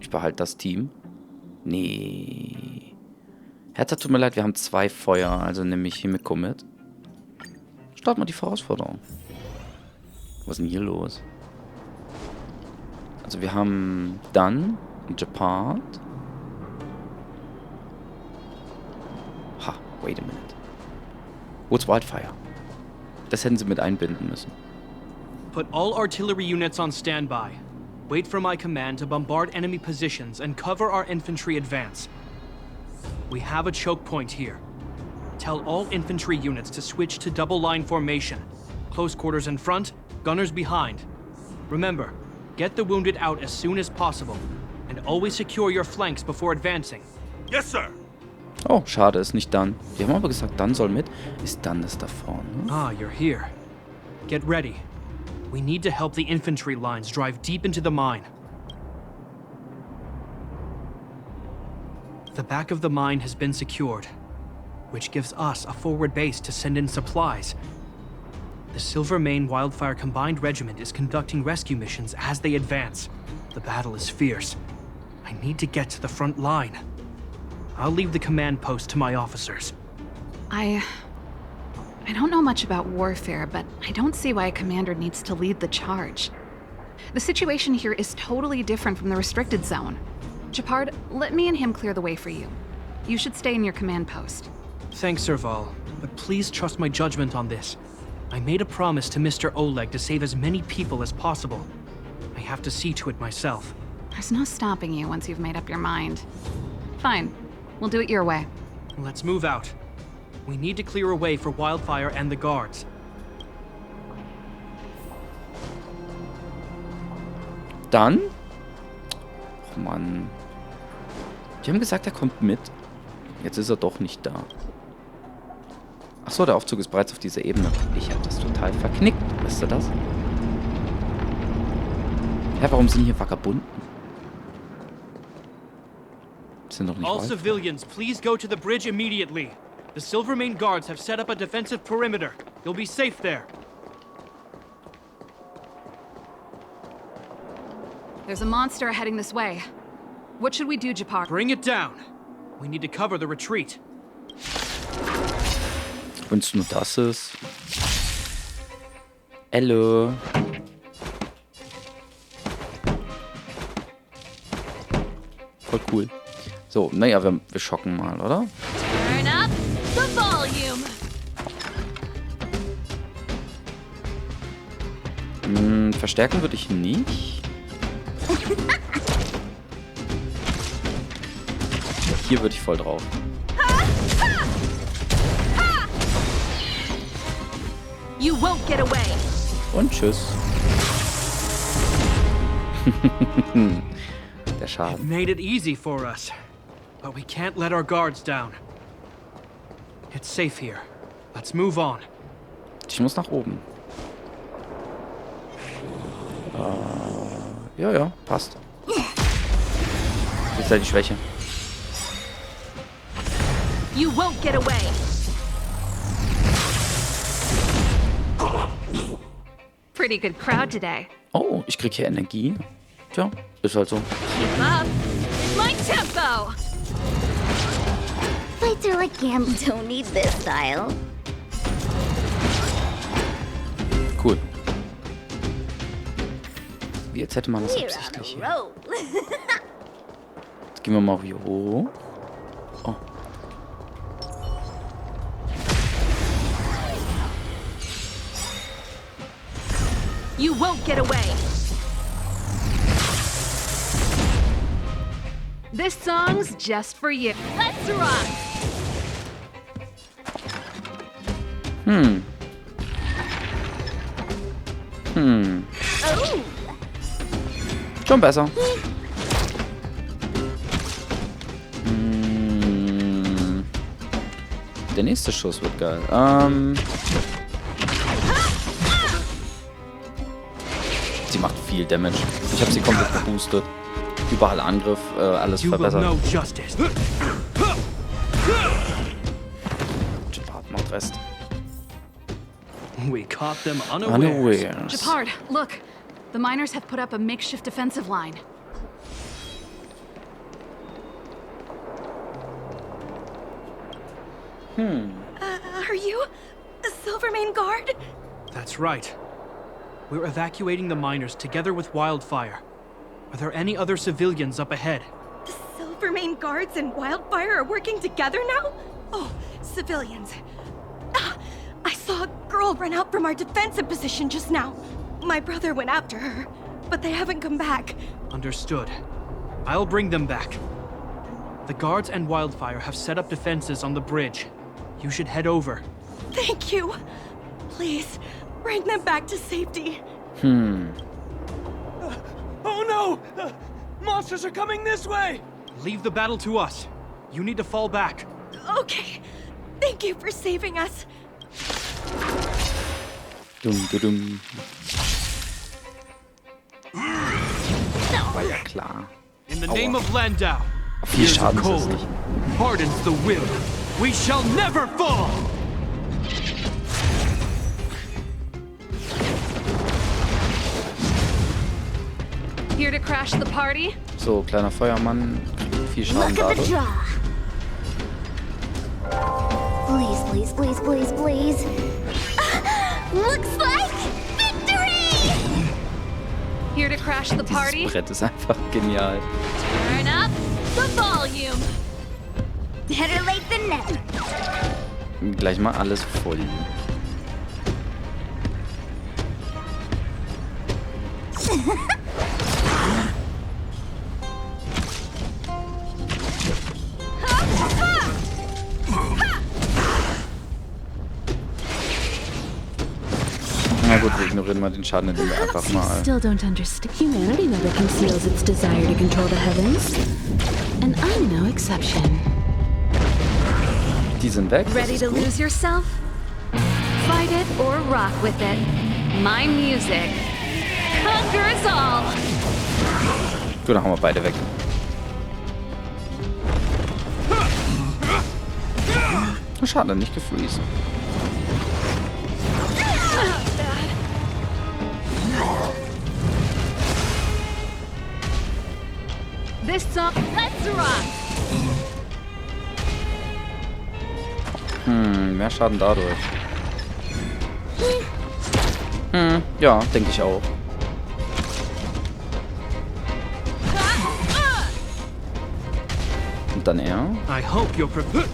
Ich behalte das Team. Nee. Hertha, tut mir leid, wir haben 2 Feuer, also nehme ich Himiko mit. Start mal die Herausforderung. Was ist denn hier los? Also wir haben dann Japard. Ha, wait a minute. Wo ist Wildfire? Das hätten sie mit einbinden müssen. Put all artillery units on standby. Wait for my command to bombard enemy positions and cover our infantry advance. We have a choke point here. Tell all infantry units to switch to double line formation. Close quarters in front, gunners behind. Remember, get the wounded out as soon as possible, and always secure your flanks before advancing. Yes, sir. Oh, schade, ist nicht dann. Die haben aber gesagt, dann soll mit. Ist dann das da vorne? Ah, you're here. Get ready. We need to help the infantry lines drive deep into the mine. The back of the mine has been secured, which gives us a forward base to send in supplies. The Silvermane Wildfire Combined Regiment is conducting rescue missions as they advance. The battle is fierce. I need to get to the front line. I'll leave the command post to my officers. I don't know much about warfare, but I don't see why a commander needs to lead the charge. The situation here is totally different from the restricted zone. Japard, let me and him clear the way for you. You should stay in your command post. Thanks, Serval, but please trust my judgment on this. I made a promise to Mr. Oleg to save as many people as possible. I have to see to it myself. There's no stopping you once you've made up your mind. Fine. We'll do it your way. Let's move out. We need to clear a way for Wildfire and the guards. Dann? Oh Mann. Die haben gesagt, er kommt mit. Jetzt ist er doch nicht da. Achso, der Aufzug ist bereits auf dieser Ebene. Ich habe das total verknickt. Wisst ihr das? Hä, warum sind hier Vagabunden? Sind doch nicht All Wildfire. civilians, please go to the bridge immediately. The Silvermane guards have set up a defensive perimeter. You'll be safe there. There's a monster heading this way. What should we do, Japard? Bring it down. We need to cover the retreat. Wenn es nur das ist. Hallo. Voll cool. So, naja, wir schocken mal, oder? Turn up the volume. Verstärken würde ich nicht. Hier würde ich voll drauf. You won't get away. Und tschüss. Der Schaden. Made it easy for us, but we can't let our guards down. It's safe here. Let's move on. Ich muss nach oben. Ja, passt. Ist ja die Schwäche. You won't get away. Pretty good crowd today. Oh, ich krieg hier Energie. Tja, ist halt so. Keep up. It's my tempo. Fighter like him don't need this style. Cool. Wie als hätte man das We're on absichtlich hier. a roll. Jetzt gehen wir mal hier hoch. Oh. You won't get away. This song's just for you. Let's rock. Oh. Schon besser. Der nächste Schuss wird geil. Sie macht viel Damage. Ich habe sie komplett geboostet. Überall Angriff, alles verbessert. Gepard macht Rest. We caught them unawares. Gepard, look. The miners have put up a makeshift defensive line. Are you a Silvermane guard? That's right. We're evacuating the miners together with Wildfire. Are there any other civilians up ahead? The Silvermane guards and Wildfire are working together now? Oh, civilians. I saw a girl run out from our defensive position just now. My brother went after her, but they haven't come back. Understood. I'll bring them back. The guards and Wildfire have set up defenses on the bridge. You should head over. Thank you. Please, bring them back to safety. Oh no! Monsters are coming this way! Leave the battle to us. You need to fall back. Okay. Thank you for saving us. Dum. War ja klar. In the name of Landau, Viel years of Schaden ist es cold nicht. hardens the will. We shall never fall! Here to crash the party? So, kleiner Feuermann, kriegt viel Schaden Look at the dadurch. draw. Please, please, please, please, please. Looks like victory! Here to crash the party? Dieses Brett ist einfach genial. Turn up the volume. Better late than never. Gleich mal alles voll. Na gut, wir ignorieren mal den Schaden, indem wir einfach mal... Still don't understand. Humanity never conceals its desire to control the heavens. And I'm no exception. Die sind weg. Das Ready ist to gut. lose yourself? Fight it or rock with it. My music conquers all. Gut, dann haben wir beide weg. Schade, nicht gefreezed. This song, let's rock. Mehr Schaden dadurch. Ja, denke ich auch. Und dann er. I hope you're prepared.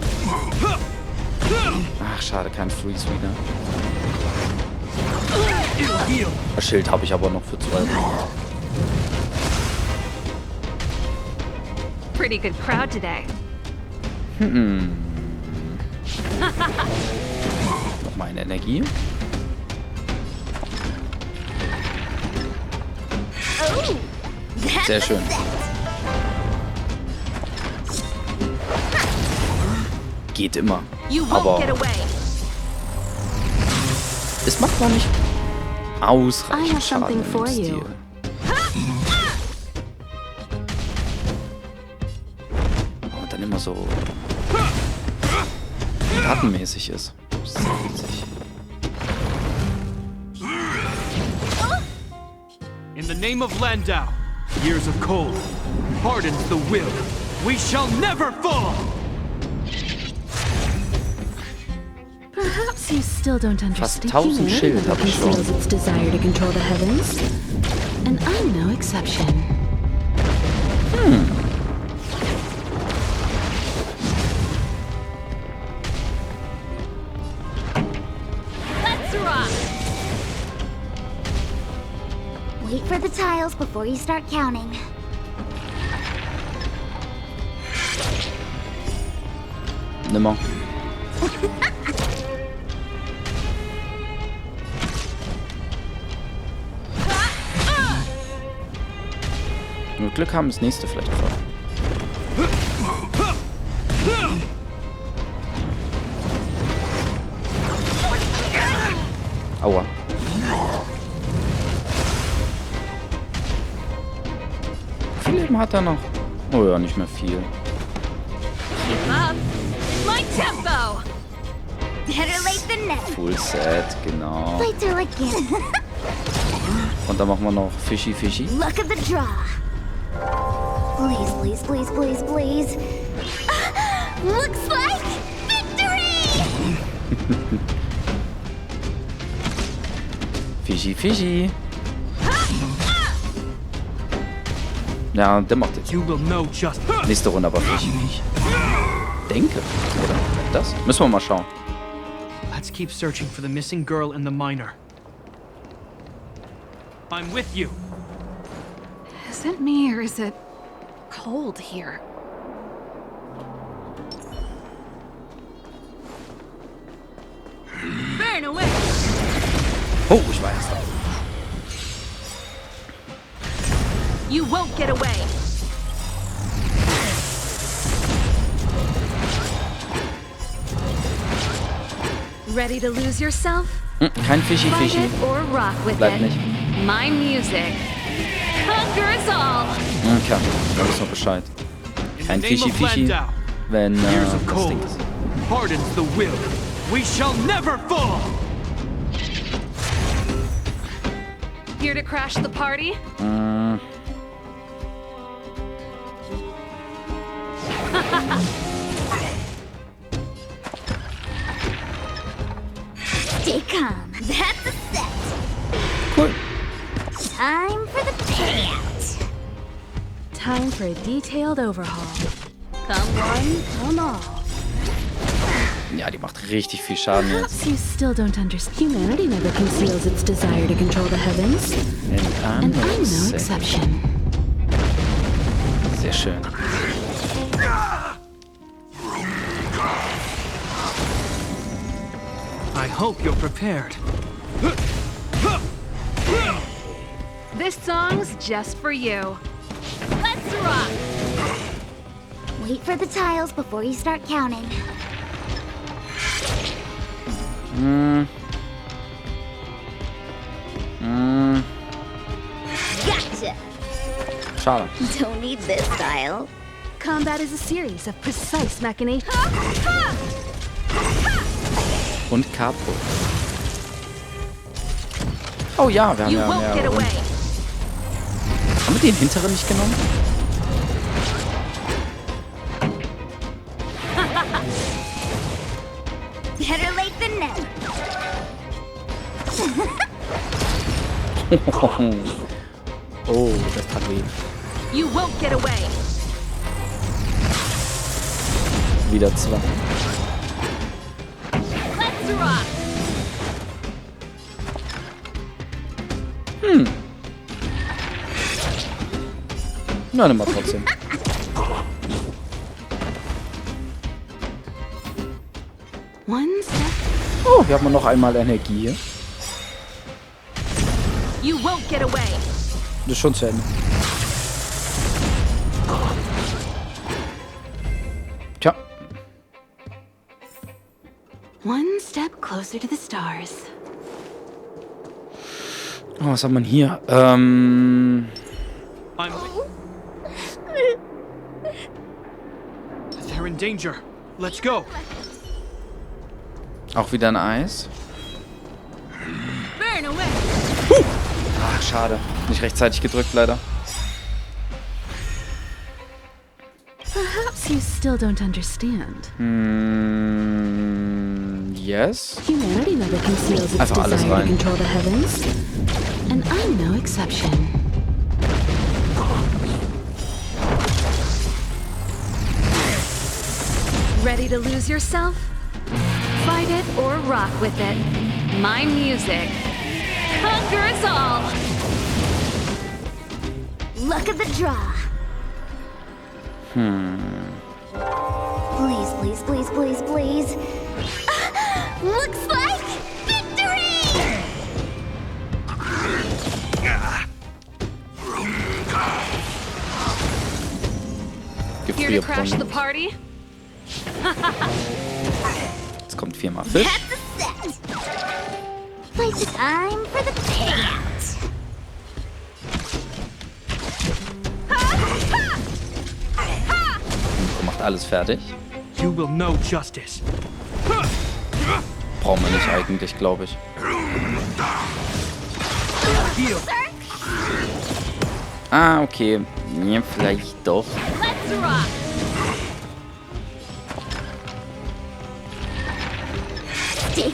Ach, schade, kein Freeze wieder. Das Schild habe ich aber noch für 2 Wochen. Pretty good crowd today. Noch meine Energie. Oh, Sehr schön. Geht immer. You won't Aber get away. es macht noch nicht I ausreichend have something Schaden for im you. Stil. Und dann immer so datenmäßig ist. Das ist witzig. In the name of Landau, years of cold hardens the will. We shall never fall! Perhaps you still don't Fast understand. 1000 Humanity Schild never habe ich conceals schon. its desire to control the heavens. And I'm no exception. Let's rock! Wait for the tiles before you start counting. Nimmer. Wenn wir Glück haben, das nächste vielleicht voll. Aua. Wie viel Leben hat er noch? Oh ja, nicht mehr viel. Keep up. My tempo. Better late than never. Full Set, genau. Play through again. Und dann machen wir noch Fishy Fishy. Luck of the draw. Please, please, please, please, please. Looks like victory! Fishy Fishy. Ja, der macht jetzt. You will know just. Nächste Runde aber Fishy Fishy. Denke. Oder das? Müssen wir mal schauen. Let's keep searching for the missing girl and the miner. I'm with you. Is it me or is it cold here? Burn away. Oh, ich war erst da. You won't get away. Ready to lose yourself? Kein Fishy Fight Fishy. it or rock with Bleibt it. nicht. My music. Conquers all. Okay, dann wissen wir Bescheid. Kein Fishy Fishy, wenn Years of das cold Ding ist. hardens the will. We shall never fall. Here to crash the party? Stay calm. That's a set. Cool. Time for the payout. Time for a detailed overhaul. Come one, come all. Ja, die macht richtig viel Schaden jetzt. Perhaps you still don't understand. Humanity never conceals its desire to control the heavens. And I'm no exception. Sehr schön. I hope you're prepared. This song's just for you. Let's rock. Wait for the tiles before you start counting. Gotcha. Schade. Don't need this tile. Combat is a series of precise machinations. Und Capo. Oh ja, wir haben You ja won't get mehrere. away. Haben wir den hinteren nicht genommen? Better late than never. Oh, das tat weh. You won't get away. Wieder zwei. Let's rock. Na, nimm mal trotzdem. One step. Oh, wir haben noch einmal Energie hier. You won't get away. Das ist schon zu Ende. Tja. One step closer to the stars. Oh, was hat man hier? They're in danger. Let's go. Auch wieder ein Eis. Burn away. Ach, schade. Nicht rechtzeitig gedrückt, leider. Perhaps you still don't understand. Yes. Humanity never conceals its Einfach alles desire to rein. control the heavens. And I'm no exception. Ready to lose yourself? Fight it or rock with it. My music conquers all. Luck of the draw. Please, please, please, please, please. Looks like victory! Here to crash the party? Jetzt kommt 4-mal Fisch. That's a set. Like time for the payout. Macht alles fertig. You will know justice. Brauchen wir nicht eigentlich, glaube ich. Ah, okay. Ja, vielleicht doch. Let's rock.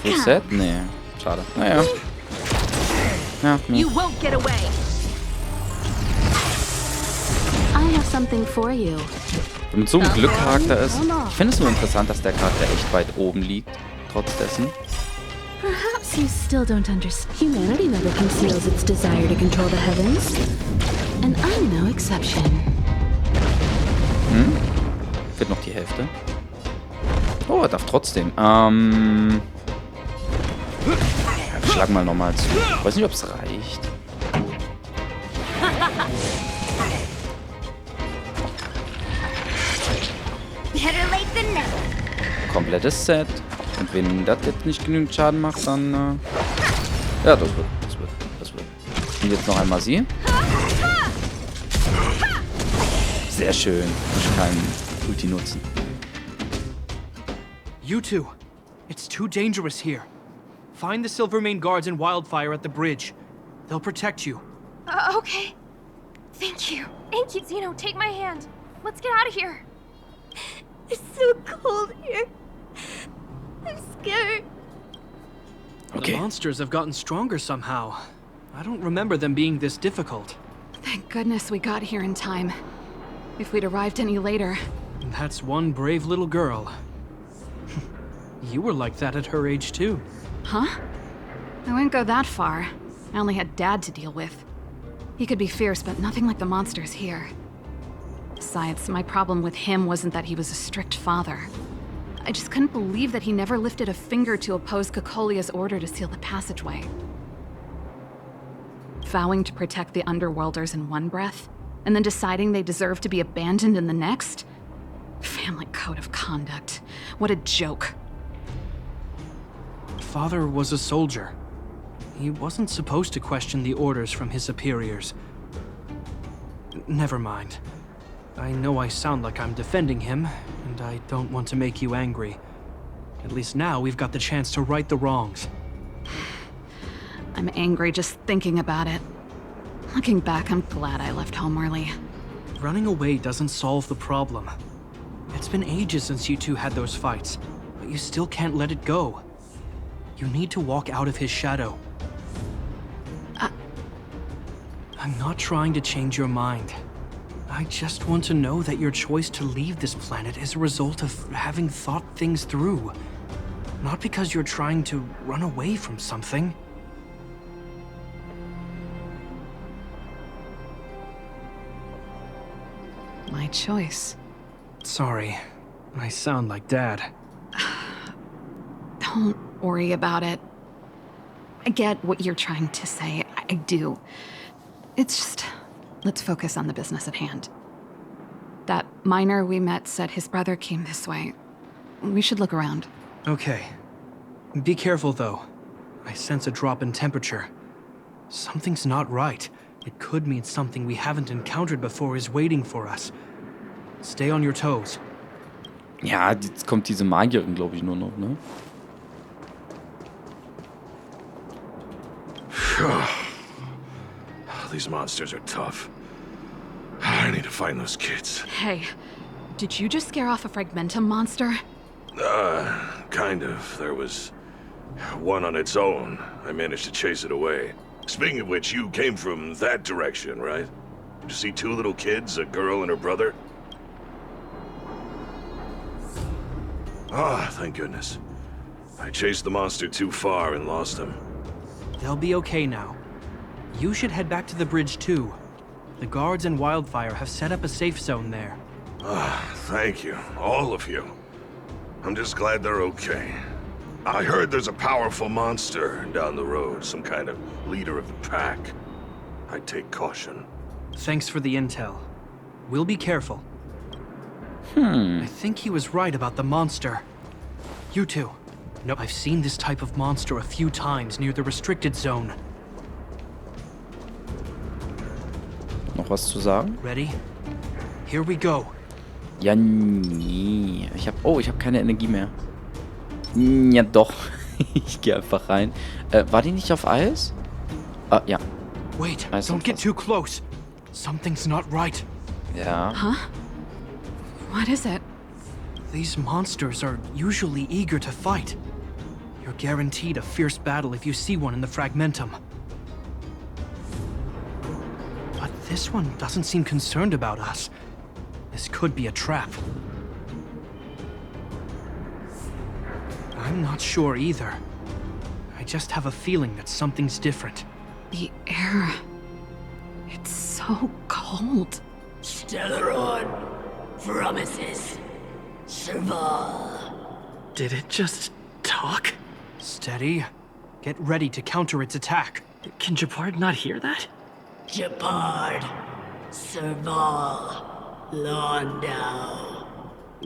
Full Set? Nee. Schade. Naja. Ja, You won't get away. I have something for you. Wenn man so ein Glückcharakter ist. Ich finde es nur interessant, dass der Charakter echt weit oben liegt. Trotz dessen. Perhaps you still don't understand. Humanity never conceals its desire to control the heavens. And I'm no exception. Fehlt noch die Hälfte. Oh, er darf trotzdem. Schlag mal nochmal zu. Ich weiß nicht, ob es reicht. Better late than never. Komplettes Set. Und wenn das jetzt nicht genügend Schaden macht, dann... ja, das wird. Und jetzt noch einmal sie. Sehr schön. Ich kann Ulti nutzen. You two. It's too dangerous here. Find the Silvermane guards in Wildfire at the bridge. They'll protect you. Okay. Thank you. Thank you, Zeno. Take my hand. Let's get out of here. It's so cold here. I'm scared. The monsters have gotten stronger somehow. I don't remember them being this difficult. Thank goodness we got here in time. If we'd arrived any later... That's one brave little girl. You were like that at her age, too. Huh? I wouldn't go that far. I only had Dad to deal with. He could be fierce, but nothing like the monsters here. Besides, my problem with him wasn't that he was a strict father. I just couldn't believe that he never lifted a finger to oppose Cocolia's order to seal the passageway. Vowing to protect the Underworlders in one breath, and then deciding they deserve to be abandoned in the next? Family code of conduct. What a joke. Father was a soldier. He wasn't supposed to question the orders from his superiors. Never mind. I know I sound like I'm defending him, and I don't want to make you angry. At least now we've got the chance to right the wrongs. I'm angry just thinking about it. Looking back, I'm glad I left home early. Running away doesn't solve the problem. It's been ages since you two had those fights, but you still can't let it go. You need to walk out of his shadow. I'm not trying to change your mind. I just want to know that your choice to leave this planet is a result of having thought things through. Not because you're trying to run away from something. My choice. Sorry, I sound like Dad. Don't worry about it. I get what you're trying to say. I do. It's just, let's focus on the business at hand. That miner we met said his brother came this way. We should look around. Okay. Be careful, though. I sense a drop in temperature. Something's not right. It could mean something we haven't encountered before is waiting for us. Stay on your toes. Ja, jetzt kommt diese Magierin, glaube ich, nur noch, ne? These monsters are tough. I need to find those kids. Hey, did you just scare off a Fragmentum monster? Kind of. There was one on its own. I managed to chase it away. Speaking of which, you came from that direction, right? Did you see two little kids, a girl and her brother? Ah, thank goodness. I chased the monster too far and lost him. They'll be okay now. You should head back to the bridge too. The guards and Wildfire have set up a safe zone there. Ah, thank you, all of you. I'm just glad they're okay. I heard there's a powerful monster down the road, some kind of leader of the pack. I'd take caution. Thanks for the intel. We'll be careful. I think he was right about the monster. You two. No, I've seen this type of monster a few times near the restricted zone. Noch was zu sagen? Ready? Here we go. Ja, nee. Ich hab keine Energie mehr. Ja, doch. Ich gehe einfach rein. War die nicht auf Eis? Ah, ja. Wait, Eis don't und get Wasser. too close. Something's not right. Ja. Huh? What is it? These monsters are usually eager to fight. You're guaranteed a fierce battle if you see one in the Fragmentum. But this one doesn't seem concerned about us. This could be a trap. I'm not sure either. I just have a feeling that something's different. The air... It's so cold. Stellaron promises Serval. Did it just talk? Steady. Get ready to counter its attack. Can Japard not hear that? Japard, Serval, Londau.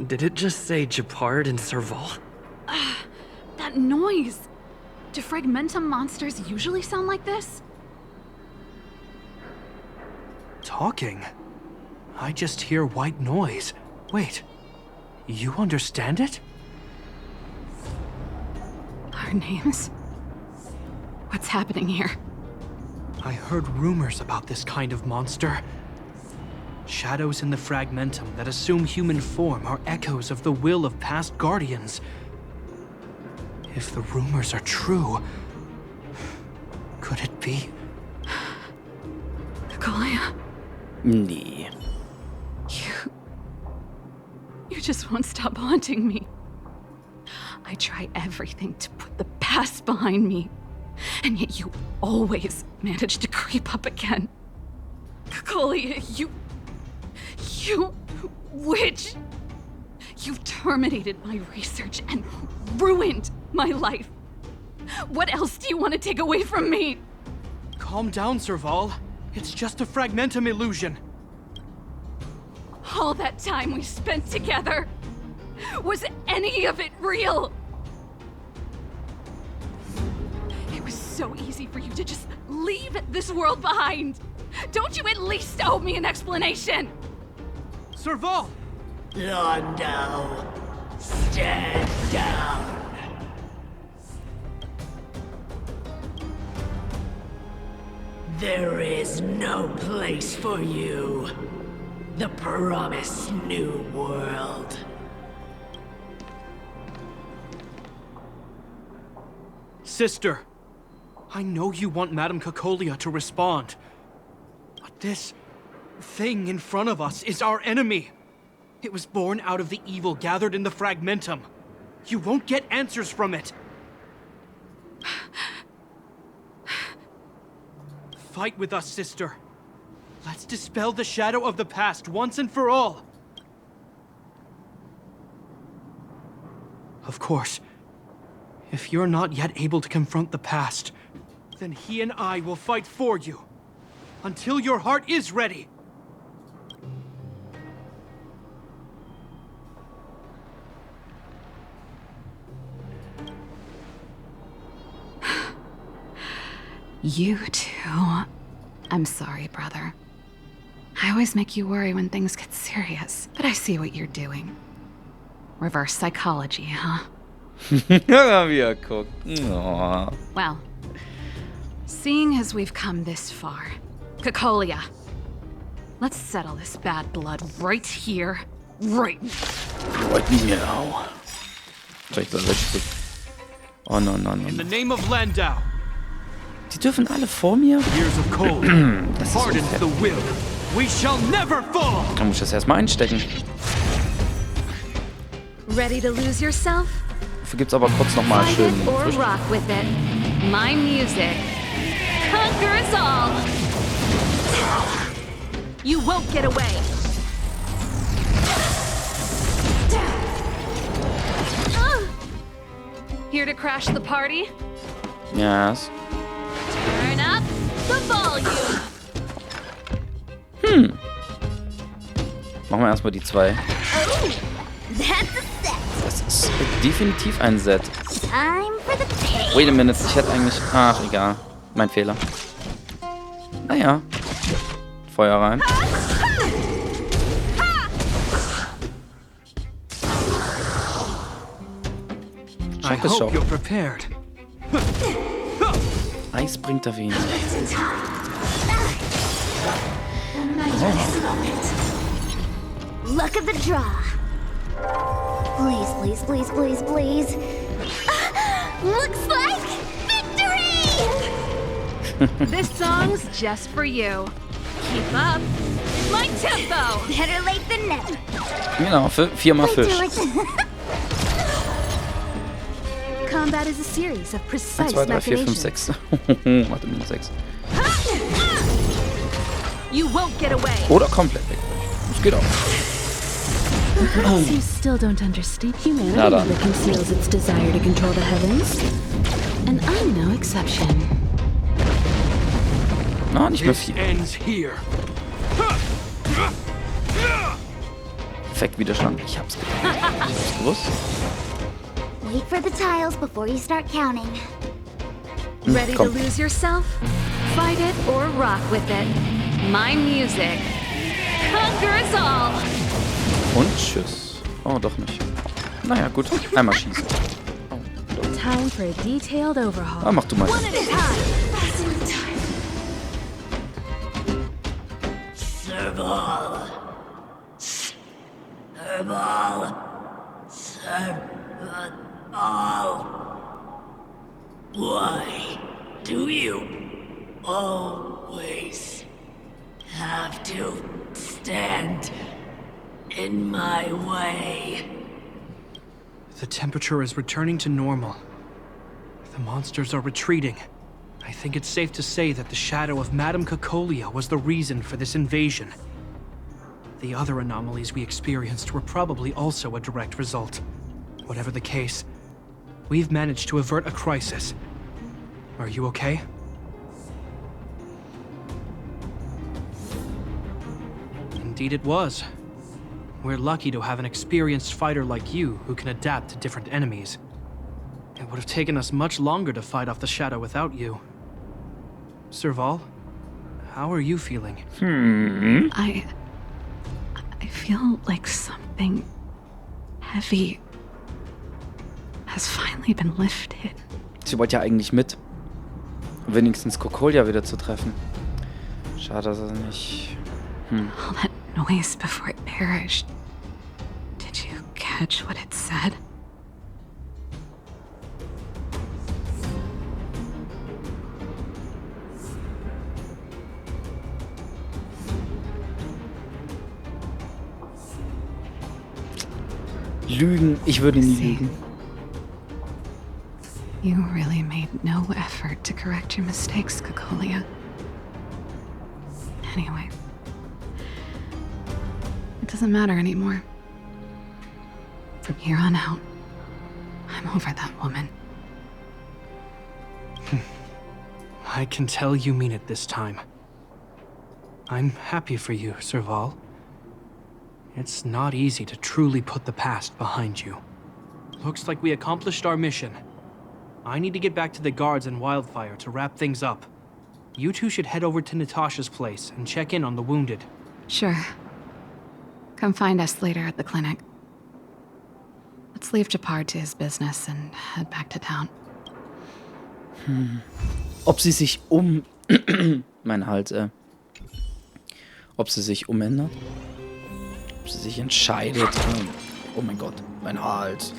Did it just say Japard and Serval? That noise! Do Fragmentum monsters usually sound like this? Talking? I just hear white noise. Wait, you understand it? Our names? What's happening here? I heard rumors about this kind of monster. Shadows in the Fragmentum that assume human form are echoes of the will of past guardians. If the rumors are true, could it be? Kolia, Nee. you just won't stop haunting me. I try everything to put the past behind me, and yet you always manage to creep up again. Kolia, you witch! You've terminated my research and ruined my life. What else do you want to take away from me? Calm down, Serval. It's just a Fragmentum illusion. All that time we spent together, was any of it real? It was so easy for you to just leave this world behind. Don't you at least owe me an explanation? Serval! Londau, stand down. There is no place for you. The promised new world. Sister, I know you want Madame Cocolia to respond, but this thing in front of us is our enemy. It was born out of the evil gathered in the Fragmentum. You won't get answers from it. Fight with us, sister. Let's dispel the shadow of the past once and for all. Of course, if you're not yet able to confront the past, then he and I will fight for you. Until your heart is ready. You too. I'm sorry, brother. I always make you worry when things get serious, but I see what you're doing. Reverse psychology, huh? Ja, wie er guckt. Oh. Well, seeing as we've come this far, Cocolia, let's settle this bad blood right here, right now. Soll ich das richtig? Oh, no. In the name of Landau. Die dürfen alle vor mir? Years of cold. Das ist Pardon the will. We shall never fall. Da muss ich das erstmal einstecken. Ready to lose yourself? Dafür gibt's aber kurz nochmal Find schön it or Frühstück. rock with it. My music conquers all. You won't get away. Here to crash the party? Yes. Turn up the volume. Machen wir erstmal die 2. Oh, that's a set. Das ist definitiv ein Set. Time for the pain. Wait a minute, ich hätte eigentlich... Ach, egal. Mein Fehler. Naja. Feuer rein. I hope you're prepared. Eis bringt da wenig. Luck of the draw. Please, please, please, please, please. Looks like victory! This song's just for you. Keep up. My tempo. Better late than never. Genau, 4-mal Fisch. Combat is a series of 1, precise 2, 3, 4, 5, machinations. 6. Warte, minus 6. You won't get away. Oder komplett weg. Das geht auch. Perhaps you still don't understand. Humanity Na dann. never conceals its desire to control the heavens. And I'm no exception. Na, nicht mehr This viel. ends here. Effektwiderstand. Ich hab's gewusst. Wait for the tiles before you start counting. Ready to Komm. lose yourself? Fight it or rock with it. My music conquers all. Und tschüss. Oh, doch nicht. Naja, gut. Einmal schießen. Time for a detailed overhaul. Ah, mach du mal. One at a time. Serval. Serval. Serval. Why do you always have to stand in my way? The temperature is returning to normal. The monsters are retreating. I think it's safe to say that the shadow of Madame Cacolia was the reason for this invasion. The other anomalies we experienced were probably also a direct result. Whatever the case, we've managed to avert a crisis. Are you okay? Indeed it was. We're lucky to have an experienced fighter like you who can adapt to different enemies. It would have taken us much longer to fight off the shadow without you. Serval, how are you feeling? I feel like something heavy has finally been lifted. Sie wollte ja eigentlich mit. Wenigstens Cocolia wieder zu treffen. Schade, dass er nicht... All that noise before it perished. Did you catch what it said? Lügen. Ich würde nie lügen. You really made no effort to correct your mistakes, Cacolia. Anyway, it doesn't matter anymore. From here on out, I'm over that woman. I can tell you mean it this time. I'm happy for you, Serval. It's not easy to truly put the past behind you. Looks like we accomplished our mission. I need to get back to the guards and Wildfire to wrap things up. You two should head over to Natasha's place and check in on the wounded. Sure. Come find us later at the clinic. Let's leave Japard to his business and head back to town. Ob sie sich mein Hals, ob sie sich umändert? Ob sie sich entscheidet? Oh mein Gott, mein Hals.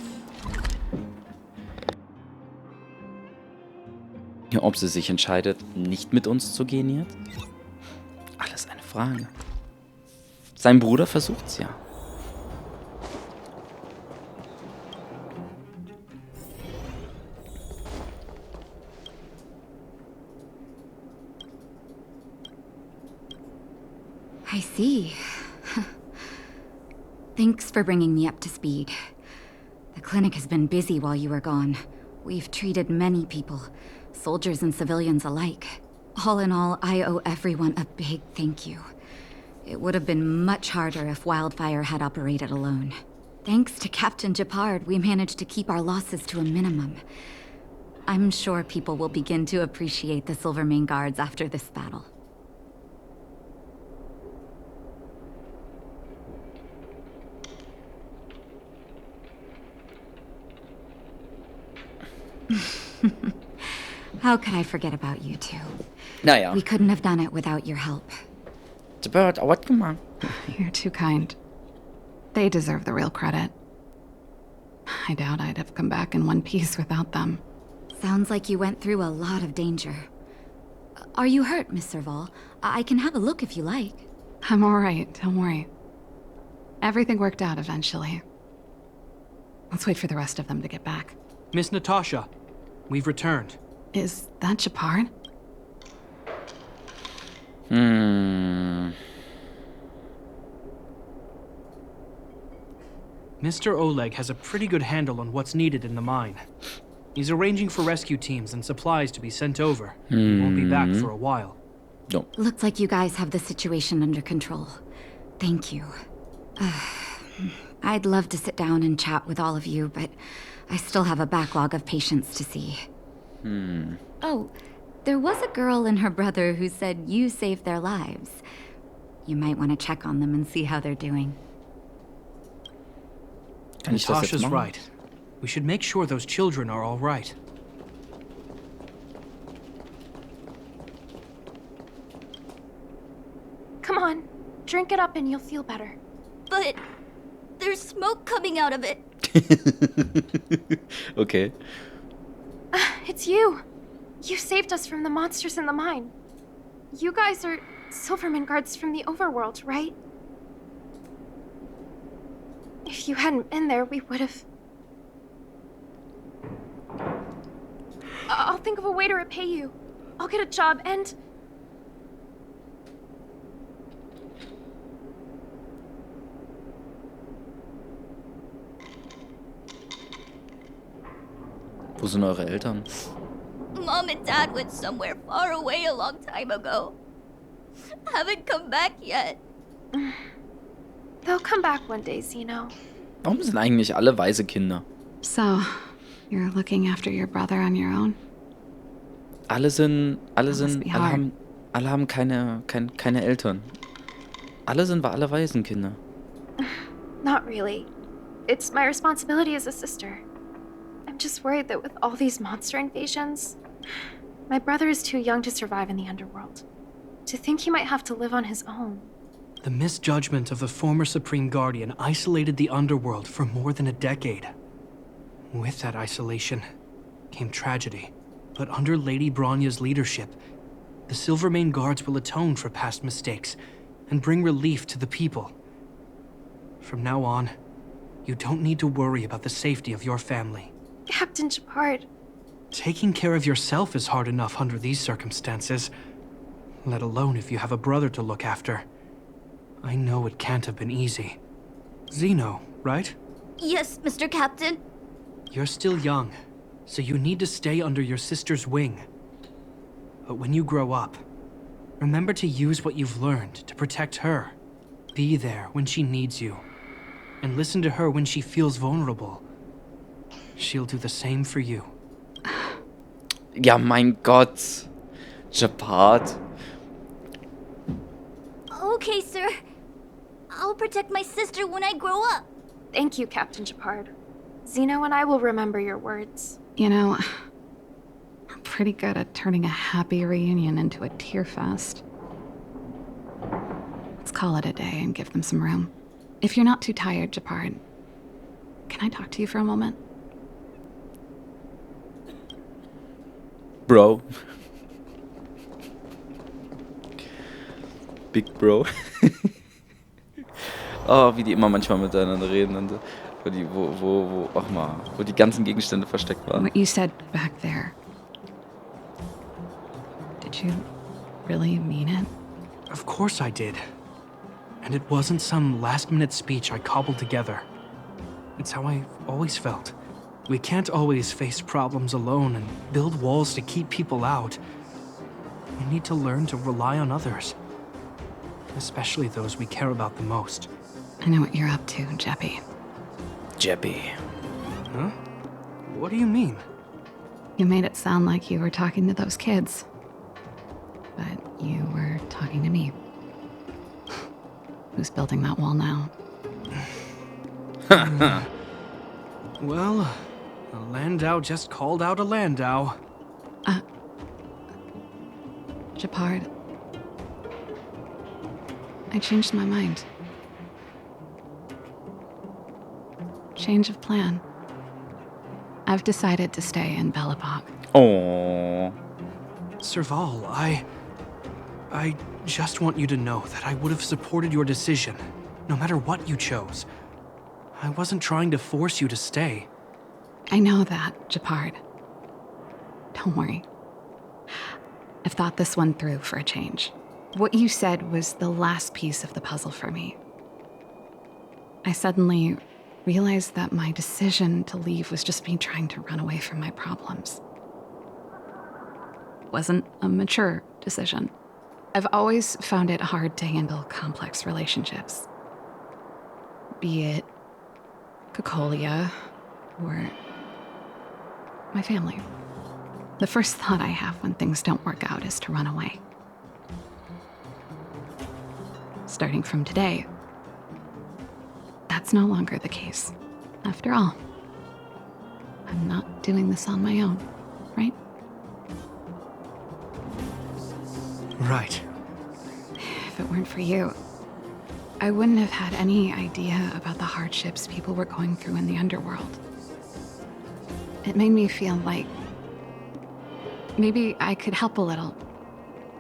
Ja, ob sie sich entscheidet, nicht mit uns zu gehen jetzt? Alles eine Frage. Sein Bruder versucht's ja. I see. Thanks for bringing me up to speed. The clinic has been busy while you were gone. We've treated many people, soldiers and civilians alike. All in all, I owe everyone a big thank you. It would have been much harder if Wildfire had operated alone. Thanks to Captain Japard, we managed to keep our losses to a minimum. I'm sure people will begin to appreciate the Silvermane Guards after this battle. How could I forget about you two? Naja. We couldn't have done it without your help. Japard hat was gemacht. You're too kind. They deserve the real credit. I doubt I'd have come back in one piece without them. Sounds like you went through a lot of danger. Are you hurt, Miss Serval? I can have a look if you like. I'm alright, don't worry. Everything worked out eventually. Let's wait for the rest of them to get back. Miss Natasha, we've returned. Is that Japard? Mr. Oleg has a pretty good handle on what's needed in the mine. He's arranging for rescue teams and supplies to be sent over. He won't be back for a while. No. Looks like you guys have the situation under control. Thank you. I'd love to sit down and chat with all of you, but I still have a backlog of patients to see. Oh, there was a girl and her brother who said you saved their lives. You might want to check on them and see how they're doing. Natasha's right. We should make sure those children are all right. Come on, drink it up and you'll feel better. But there's smoke coming out of it. Okay. It's you. You saved us from the monsters in the mine. You guys are Silvermane Guards from the overworld, right? If you hadn't been there, we would have... I'll think of a way to repay you. I'll get a job and... Wo sind eure Eltern? Mom and Dad went somewhere far away a long time ago. Haven't come back yet. They'll come back one day, Zeno. Warum sind eigentlich alle weise Kinder? So, you're looking after your brother on your own? Alle haben keine Eltern. Alle sind wir alle Waisenkinder. Not really. It's my responsibility as a sister. I'm just worried that with all these monster invasions, my brother is too young to survive in the underworld. To think he might have to live on his own. The misjudgment of the former Supreme Guardian isolated the underworld for more than a decade. With that isolation came tragedy. But under Lady Bronya's leadership, the Silvermane Guards will atone for past mistakes and bring relief to the people. From now on, you don't need to worry about the safety of your family. Captain Japard. Taking care of yourself is hard enough under these circumstances, let alone if you have a brother to look after. I know it can't have been easy. Zeno, right? Yes, Mr. Captain. You're still young, so you need to stay under your sister's wing. But when you grow up, remember to use what you've learned to protect her. Be there when she needs you, and listen to her when she feels vulnerable. She'll do the same for you. Ja, mein Gott. Japard. Okay, sir. I'll protect my sister when I grow up. Thank you, Captain Japard. Zeno and I will remember your words. You know, I'm pretty good at turning a happy reunion into a tear fest. Let's call it a day and give them some room. If you're not too tired, Japard, can I talk to you for a moment? Bro. Big Bro. Oh, wie die immer manchmal miteinander reden und wo die ganzen Gegenstände versteckt waren. What you said back there. Did you really mean it? Of course I did. And it wasn't some last-minute speech I cobbled together. It's how I've always felt. We can't always face problems alone and build walls to keep people out. We need to learn to rely on others. Especially those we care about the most. I know what you're up to, Jeppy. Jeppy. Huh? What do you mean? You made it sound like you were talking to those kids. But you were talking to me. Who's building that wall now? Well, a Landau just called out a Landau. Gepard. I changed my mind. Change of plan. I've decided to stay in Belobog. Oh. Serval, I just want you to know that I would have supported your decision, no matter what you chose. I wasn't trying to force you to stay. I know that, Gepard. Don't worry. I've thought this one through for a change. What you said was the last piece of the puzzle for me. I suddenly realized that my decision to leave was just me trying to run away from my problems. It wasn't a mature decision. I've always found it hard to handle complex relationships. Be it Cocolia or my family. The first thought I have when things don't work out is to run away. Starting from today, that's no longer the case. After all, I'm not doing this on my own, right? Right. If it weren't for you, I wouldn't have had any idea about the hardships people were going through in the underworld. It made me feel like maybe I could help a little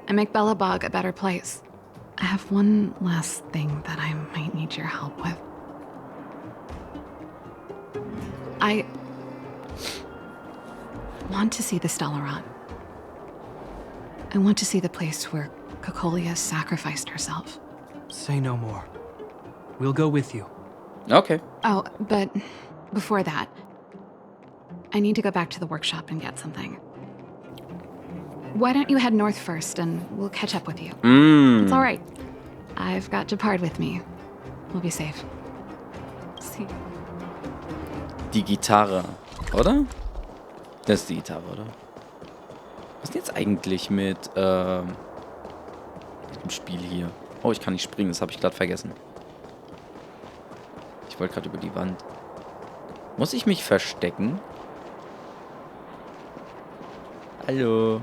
and make Belobog a better place. I have one last thing that I might need your help with. I want to see the Stellaron. I want to see the place where Cocolia sacrificed herself. Say no more. We'll go with you. Okay. Oh, but before that, I need to go back to the workshop and get something. Why don't you head north first and we'll catch up with you? It's all right. I've got Gepard with me. We'll be safe. See. Die Gitarre, oder? Das ist die Gitarre, oder? Was ist denn jetzt eigentlich mit dem Spiel hier? Oh, ich kann nicht springen, das habe ich gerade vergessen. Ich wollte gerade über die Wand. Muss ich mich verstecken? Hallo.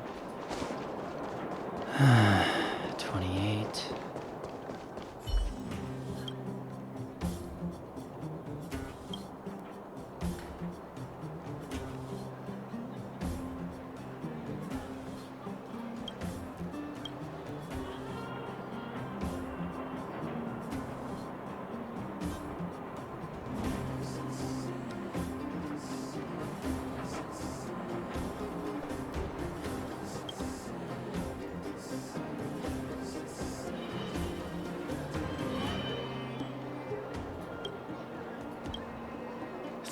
28.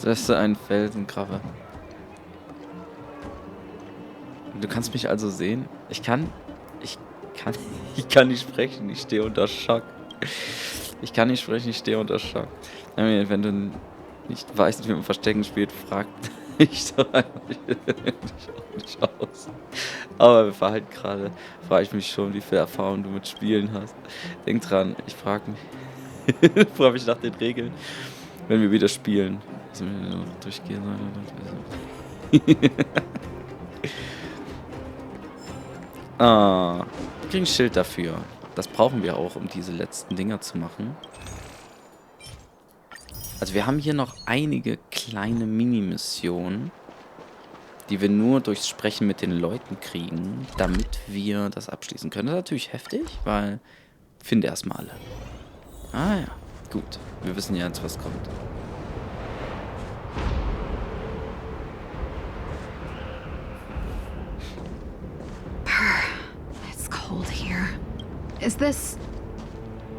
Das ist ein Felsenkrabbe. Du kannst mich also sehen? Ich kann nicht sprechen, ich stehe unter Schock. Ich kann nicht sprechen, ich stehe unter Schock. Wenn du nicht weißt, wie man Verstecken spielt, frag mich doch einfach nicht aus. Aber wir verhalten gerade, frage ich mich schon, wie viel Erfahrung du mit Spielen hast. Denk dran, ich frage mich nach den Regeln, wenn wir wieder spielen. Also wenn wir noch durchgehen sollen. Wir kriegen ein Schild dafür. Das brauchen wir auch, um diese letzten Dinger zu machen. Also wir haben hier noch einige kleine Mini-Missionen, die wir nur durchs Sprechen mit den Leuten kriegen, damit wir das abschließen können. Das ist natürlich heftig, weil finde erstmal alle. Ah ja, gut. Wir wissen ja jetzt, was kommt. It's cold here. Is this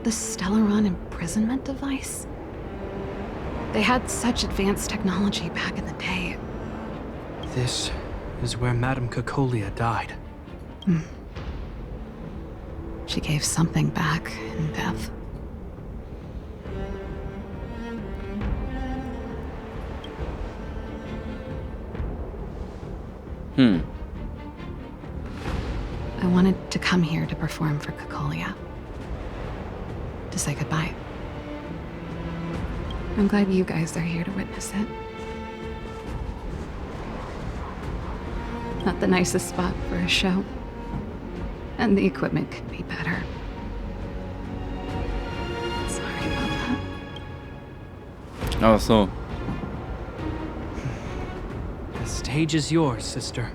the Stellaron imprisonment device? They had such advanced technology back in the day. This is where Madame Cacolia died. She gave something back in death. I wanted to come here to perform for Cacolia. To say goodbye. I'm glad you guys are here to witness it. Not the nicest spot for a show. And the equipment could be better. Sorry about that. Ach so. The stage is yours, sister.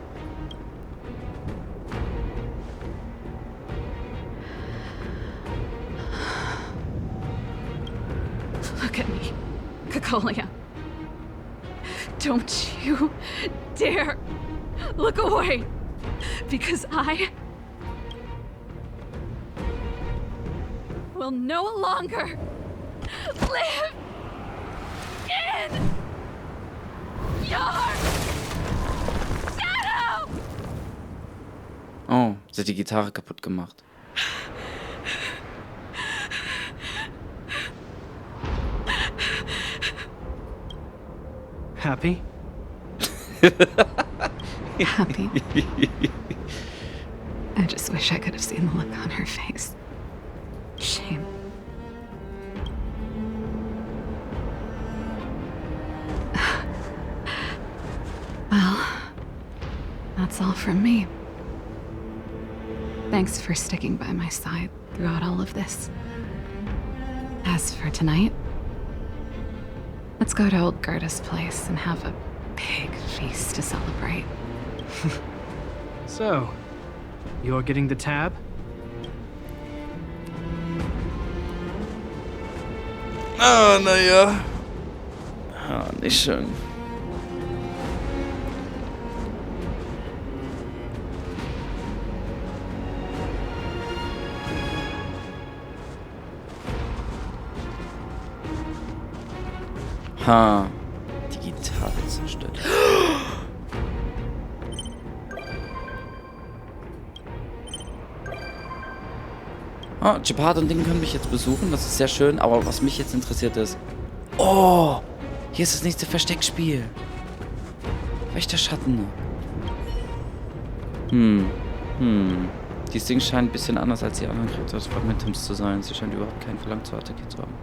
Look at me, Cacolia. Don't you dare look away, because I will no longer live in your shadow! Oh, sie hat die Gitarre kaputt gemacht. Happy? Happy. I just wish I could have seen the look on her face. Shame. Well, that's all from me. Thanks for sticking by my side throughout all of this. As for tonight, let's go to old Gerda's place and have a big feast to celebrate. So, you're getting the tab? Ah, naja. Ah, nicht schön. Ha, die Gitarre zerstört. Ah, Gepard und Ding können mich jetzt besuchen, das ist sehr schön, aber was mich jetzt interessiert ist... Oh, hier ist das nächste Versteckspiel. Wächter Schatten. Dieses Ding scheint ein bisschen anders als die anderen Kreaturen des Fragmentums zu sein. Sie scheint überhaupt keinen Verlangen zur Attacke zu haben.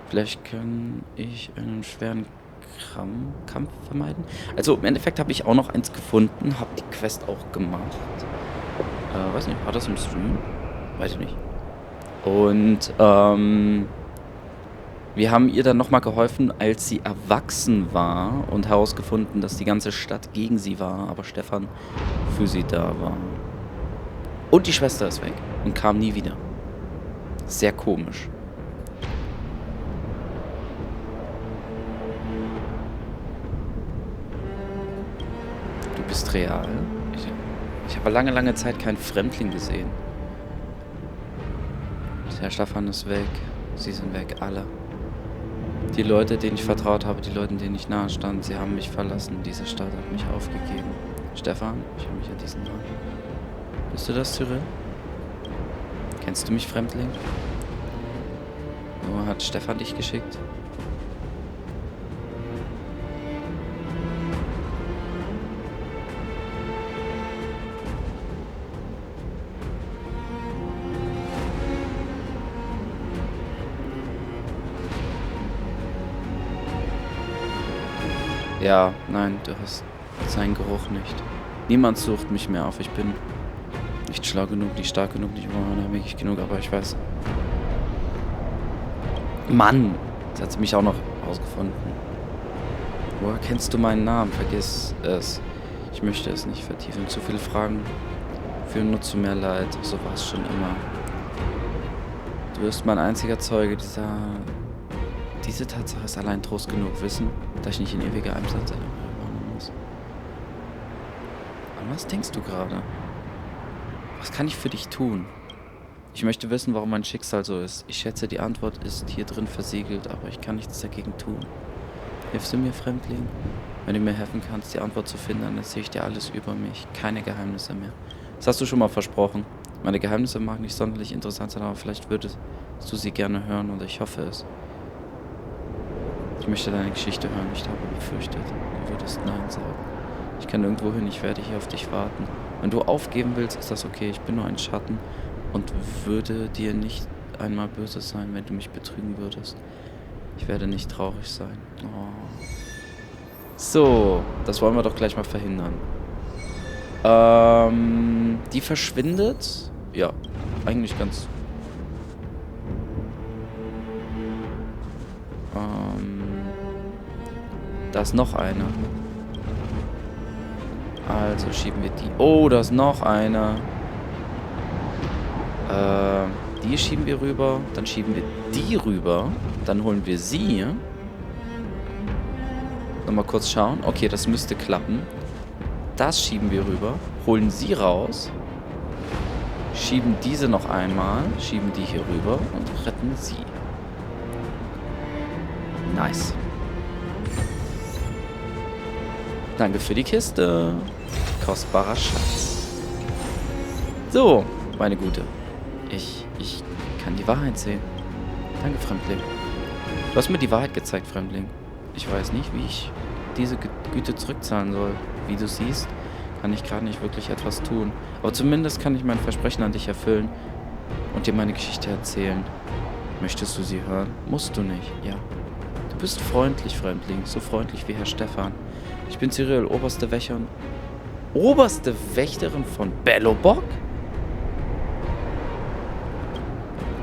Vielleicht kann ich einen schweren Kampf vermeiden. Also im Endeffekt habe ich auch noch eins gefunden, habe die Quest auch gemacht. Weiß nicht, war das im Stream? Weiß ich nicht. Und wir haben ihr dann nochmal geholfen, als sie erwachsen war und herausgefunden, dass die ganze Stadt gegen sie war, aber Stefan für sie da war. Und die Schwester ist weg und kam nie wieder. Sehr komisch. Du bist real? Ich habe lange Zeit keinen Fremdling gesehen. Der Stefan ist weg. Sie sind weg, alle. Die Leute, denen ich vertraut habe, die Leute, denen ich nahe stand, sie haben mich verlassen. Diese Stadt hat mich aufgegeben. Stefan, ich habe mich an diesen Namen. Bist du das, Cyril? Kennst du mich, Fremdling? Wo hat Stefan dich geschickt? Ja, nein, du hast seinen Geruch nicht. Niemand sucht mich mehr auf. Ich bin nicht schlau genug, nicht stark genug, nicht unabhängig genug, aber ich weiß. Mann! Jetzt hat sie mich auch noch rausgefunden. Woher kennst du meinen Namen? Vergiss es. Ich möchte es nicht vertiefen. Zu viele Fragen führen nur zu mehr Leid. So war es schon immer. Du wirst mein einziger Zeuge Diese Tatsache ist allein Trost genug. Wissen, dass ich nicht in ewiger Einsatz erwarten muss. An was denkst du gerade? Was kann ich für dich tun? Ich möchte wissen, warum mein Schicksal so ist. Ich schätze, die Antwort ist hier drin versiegelt, aber ich kann nichts dagegen tun. Hilfst du mir, Fremdling? Wenn du mir helfen kannst, die Antwort zu finden, dann erzähle ich dir alles über mich. Keine Geheimnisse mehr. Das hast du schon mal versprochen. Meine Geheimnisse mag nicht sonderlich interessant sein, aber vielleicht würdest du sie gerne hören und ich hoffe es. Ich möchte deine Geschichte hören. Ich habe befürchtet, du würdest Nein sagen. Ich kann nirgendwo hin, ich werde hier auf dich warten. Wenn du aufgeben willst, ist das okay. Ich bin nur ein Schatten und würde dir nicht einmal böse sein, wenn du mich betrügen würdest. Ich werde nicht traurig sein. Oh. So, das wollen wir doch gleich mal verhindern. Die verschwindet. Ja, eigentlich ganz... Da ist noch eine. Also schieben wir die. Oh, da ist noch eine. Die schieben wir rüber. Dann schieben wir die rüber. Dann holen wir sie. Nochmal kurz schauen. Okay, das müsste klappen. Das schieben wir rüber. Holen sie raus. Schieben diese noch einmal. Schieben die hier rüber. Und retten sie. Nice. Danke für die Kiste. Kostbarer Schatz. So, meine Gute. Ich kann die Wahrheit sehen. Danke, Fremdling. Du hast mir die Wahrheit gezeigt, Fremdling. Ich weiß nicht, wie ich diese Güte zurückzahlen soll. Wie du siehst, kann ich gerade nicht wirklich etwas tun. Aber zumindest kann ich mein Versprechen an dich erfüllen und dir meine Geschichte erzählen. Möchtest du sie hören? Musst du nicht, ja. Du bist freundlich, Fremdling. So freundlich wie Herr Stefan. Ich bin Cyril, oberste Wächterin von Belobog?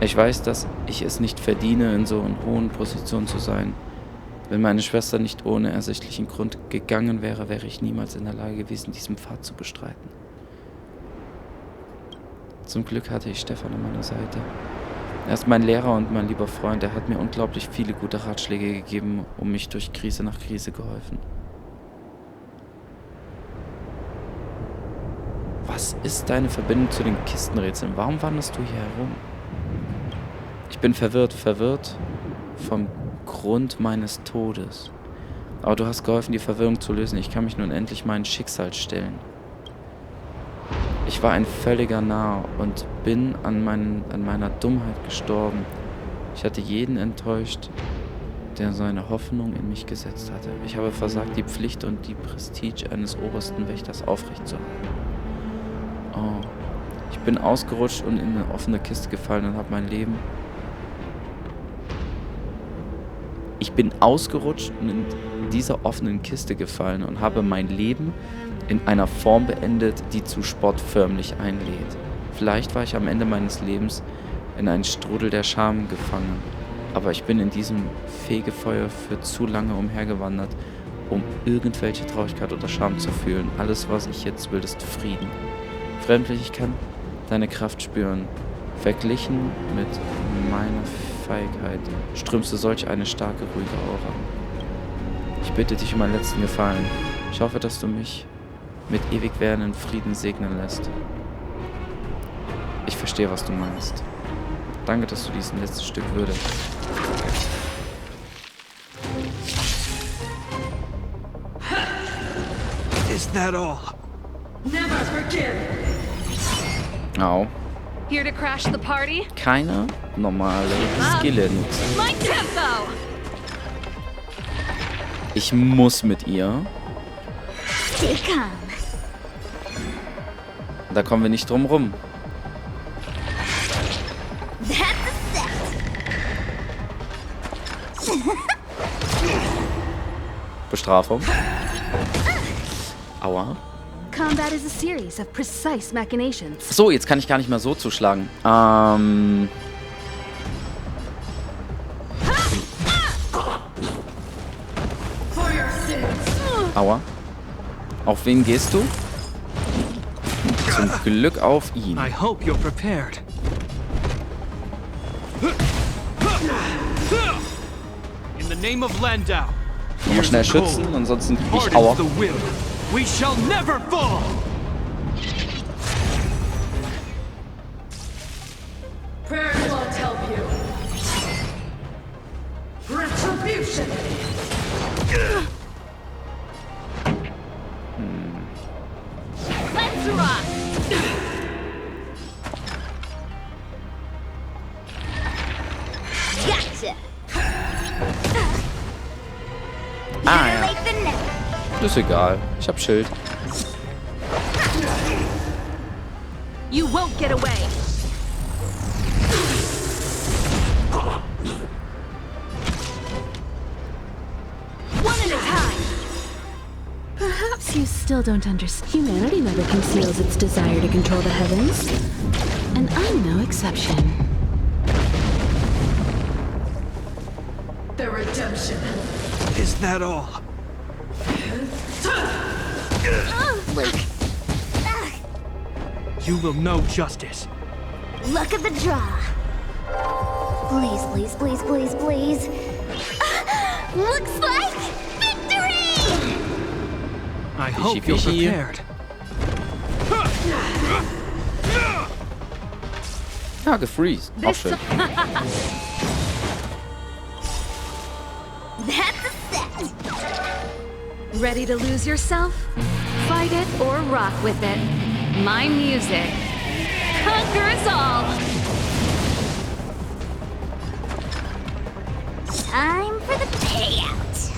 Ich weiß, dass ich es nicht verdiene, in so einer hohen Position zu sein. Wenn meine Schwester nicht ohne ersichtlichen Grund gegangen wäre, wäre ich niemals in der Lage gewesen, diesen Pfad zu bestreiten. Zum Glück hatte ich Stefan an meiner Seite. Er ist mein Lehrer und mein lieber Freund. Er hat mir unglaublich viele gute Ratschläge gegeben, um mich durch Krise nach Krise geholfen. Was ist deine Verbindung zu den Kistenrätseln? Warum wanderst du hier herum? Ich bin verwirrt vom Grund meines Todes. Aber du hast geholfen, die Verwirrung zu lösen. Ich kann mich nun endlich meinem Schicksal stellen. Ich war ein völliger Narr und bin an meiner Dummheit gestorben. Ich hatte jeden enttäuscht, der seine Hoffnung in mich gesetzt hatte. Ich habe versagt, die Pflicht und die Prestige eines obersten Wächters aufrechtzuerhalten. Oh, ich bin ausgerutscht und in eine offene Kiste gefallen und habe mein Leben... Ich bin ausgerutscht und in dieser offenen Kiste gefallen und habe mein Leben in einer Form beendet, die zu Spott förmlich einlädt. Vielleicht war ich am Ende meines Lebens in einen Strudel der Scham gefangen, aber ich bin in diesem Fegefeuer für zu lange umhergewandert, um irgendwelche Traurigkeit oder Scham zu fühlen. Alles, was ich jetzt will, ist Frieden. Fremdlich, ich kann deine Kraft spüren. Verglichen mit meiner Feigheit strömst du solch eine starke, ruhige Aura. Ich bitte dich um einen letzten Gefallen. Ich hoffe, dass du mich mit ewig währenden Frieden segnen lässt. Ich verstehe, was du meinst. Danke, dass du diesen letzten Stück Würde... Is that all? Never forgive. Au. Here to crash the party? Keine normale Skille nutzen. My tempo! Ich muss mit ihr. Stay calm. Da kommen wir nicht drum rum. Bestrafung. Aua. Combat is a series of precise machinations. So, jetzt kann ich gar nicht mehr so zuschlagen. Aua. Auf wen gehst du? Zum Glück auf ihn. I hope you're prepared. In the name of Landau. Nochmal schnell schützen, ansonsten krieg ich Aua. We shall never fall. Prayers won't help you. Retribution! Let's rock! Gotcha! Ah, ja. Ist egal. Ich hab Schild. You won't get away. One at a time. Perhaps you still don't understand. Humanity never conceals its desire to control the heavens. And I'm no exception. The redemption. Is that all? Luke, You will know justice. look at the draw. Please, please, please, please, please. Looks like victory! I hope you're fishy. prepared. Ja, gefreezed. Auch schön. That's a set. Ready to lose yourself? Fight it or rock with it. My music. Conquer us all! Time for the payout.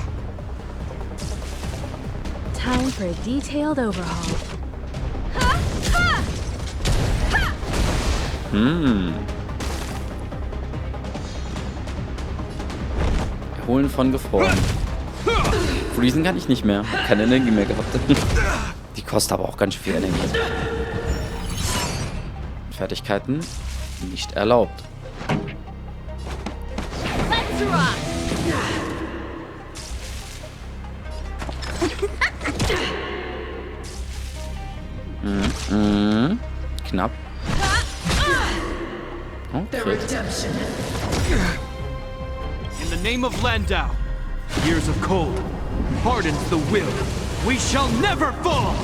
Time for a detailed overhaul. Erholen von gefroren. Freezen kann ich nicht mehr. Keine Energie mehr gehabt. Die kostet aber auch ganz schön viel Energie. Fertigkeiten nicht erlaubt. Let's rock. Knapp. The Okay. redemption. In the name of Landau, years of cold hardens the will. We shall never fall!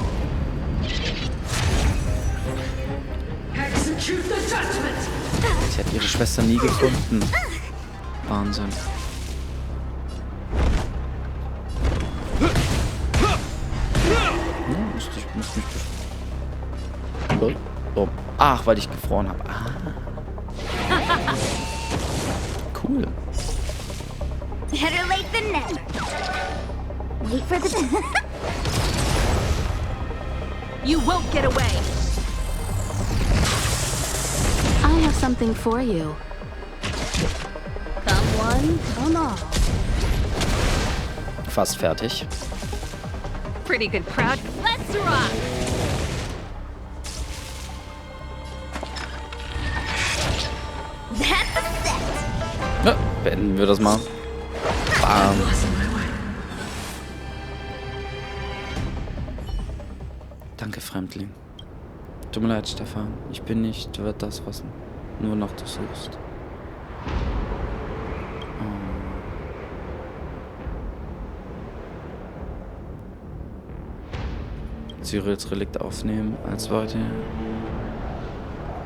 Execute the judgment. Sie hat ihre Schwester nie gefunden. Wahnsinn. Muss mich oh. Ach, weil ich gefroren habe. Ah. Cool. Better late than never. Wait for the... You won't get away. I have something for you. Come one, come all. Fast fertig. Pretty good crowd. Let's rock. That's a set. Ja, beenden wir das mal. Bam. Danke, Fremdling. Tut mir leid, Stefan. Ich bin nicht das, was nur noch du suchst. Cyrils Relikt aufnehmen als Leute.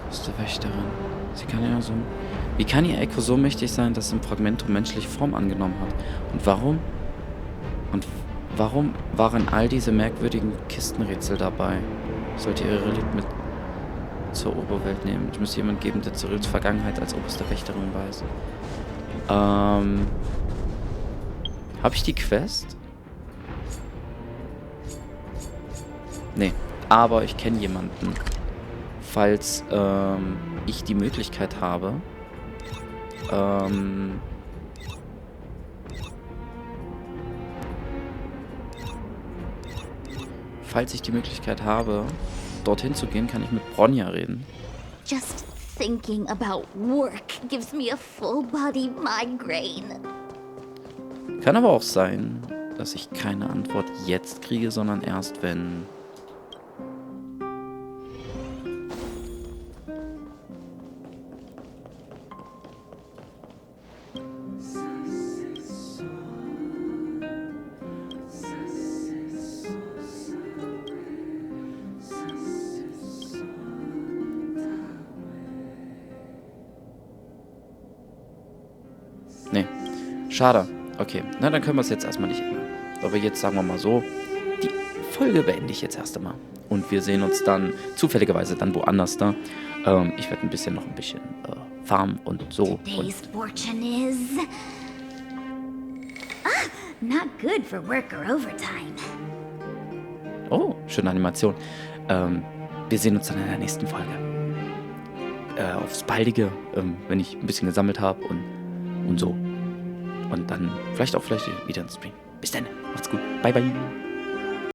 Das ist der Wächterin. Sie kann ja so. Wie kann ihr Echo so mächtig sein, dass es im Fragmentum menschliche Form angenommen hat? Und warum? Warum waren all diese merkwürdigen Kistenrätsel dabei? Sollte ihre Relikt mit zur Oberwelt nehmen. Ich müsste jemand geben, der Cyrils Vergangenheit als oberste Wächterin weiß. Habe ich die Quest? Nee, aber ich kenne jemanden. Falls ich die Möglichkeit habe, dorthin zu gehen, kann ich mit Bronja reden. Just thinking about work gives me a full body migraine. Kann aber auch sein, dass ich keine Antwort jetzt kriege, sondern erst wenn... Schade. Okay, na dann können wir es jetzt erstmal nicht ändern. Aber jetzt sagen wir mal so, die Folge beende ich jetzt erst einmal. Und wir sehen uns dann zufälligerweise dann woanders da. Ich werde noch ein bisschen farmen und so. Today's fortune is... not good for work or overtime. Oh, schöne Animation. Wir sehen uns dann in der nächsten Folge. Aufs Baldige, wenn ich ein bisschen gesammelt habe und so. Und dann vielleicht wieder ins Stream. Bis dann. Macht's gut. Bye, bye.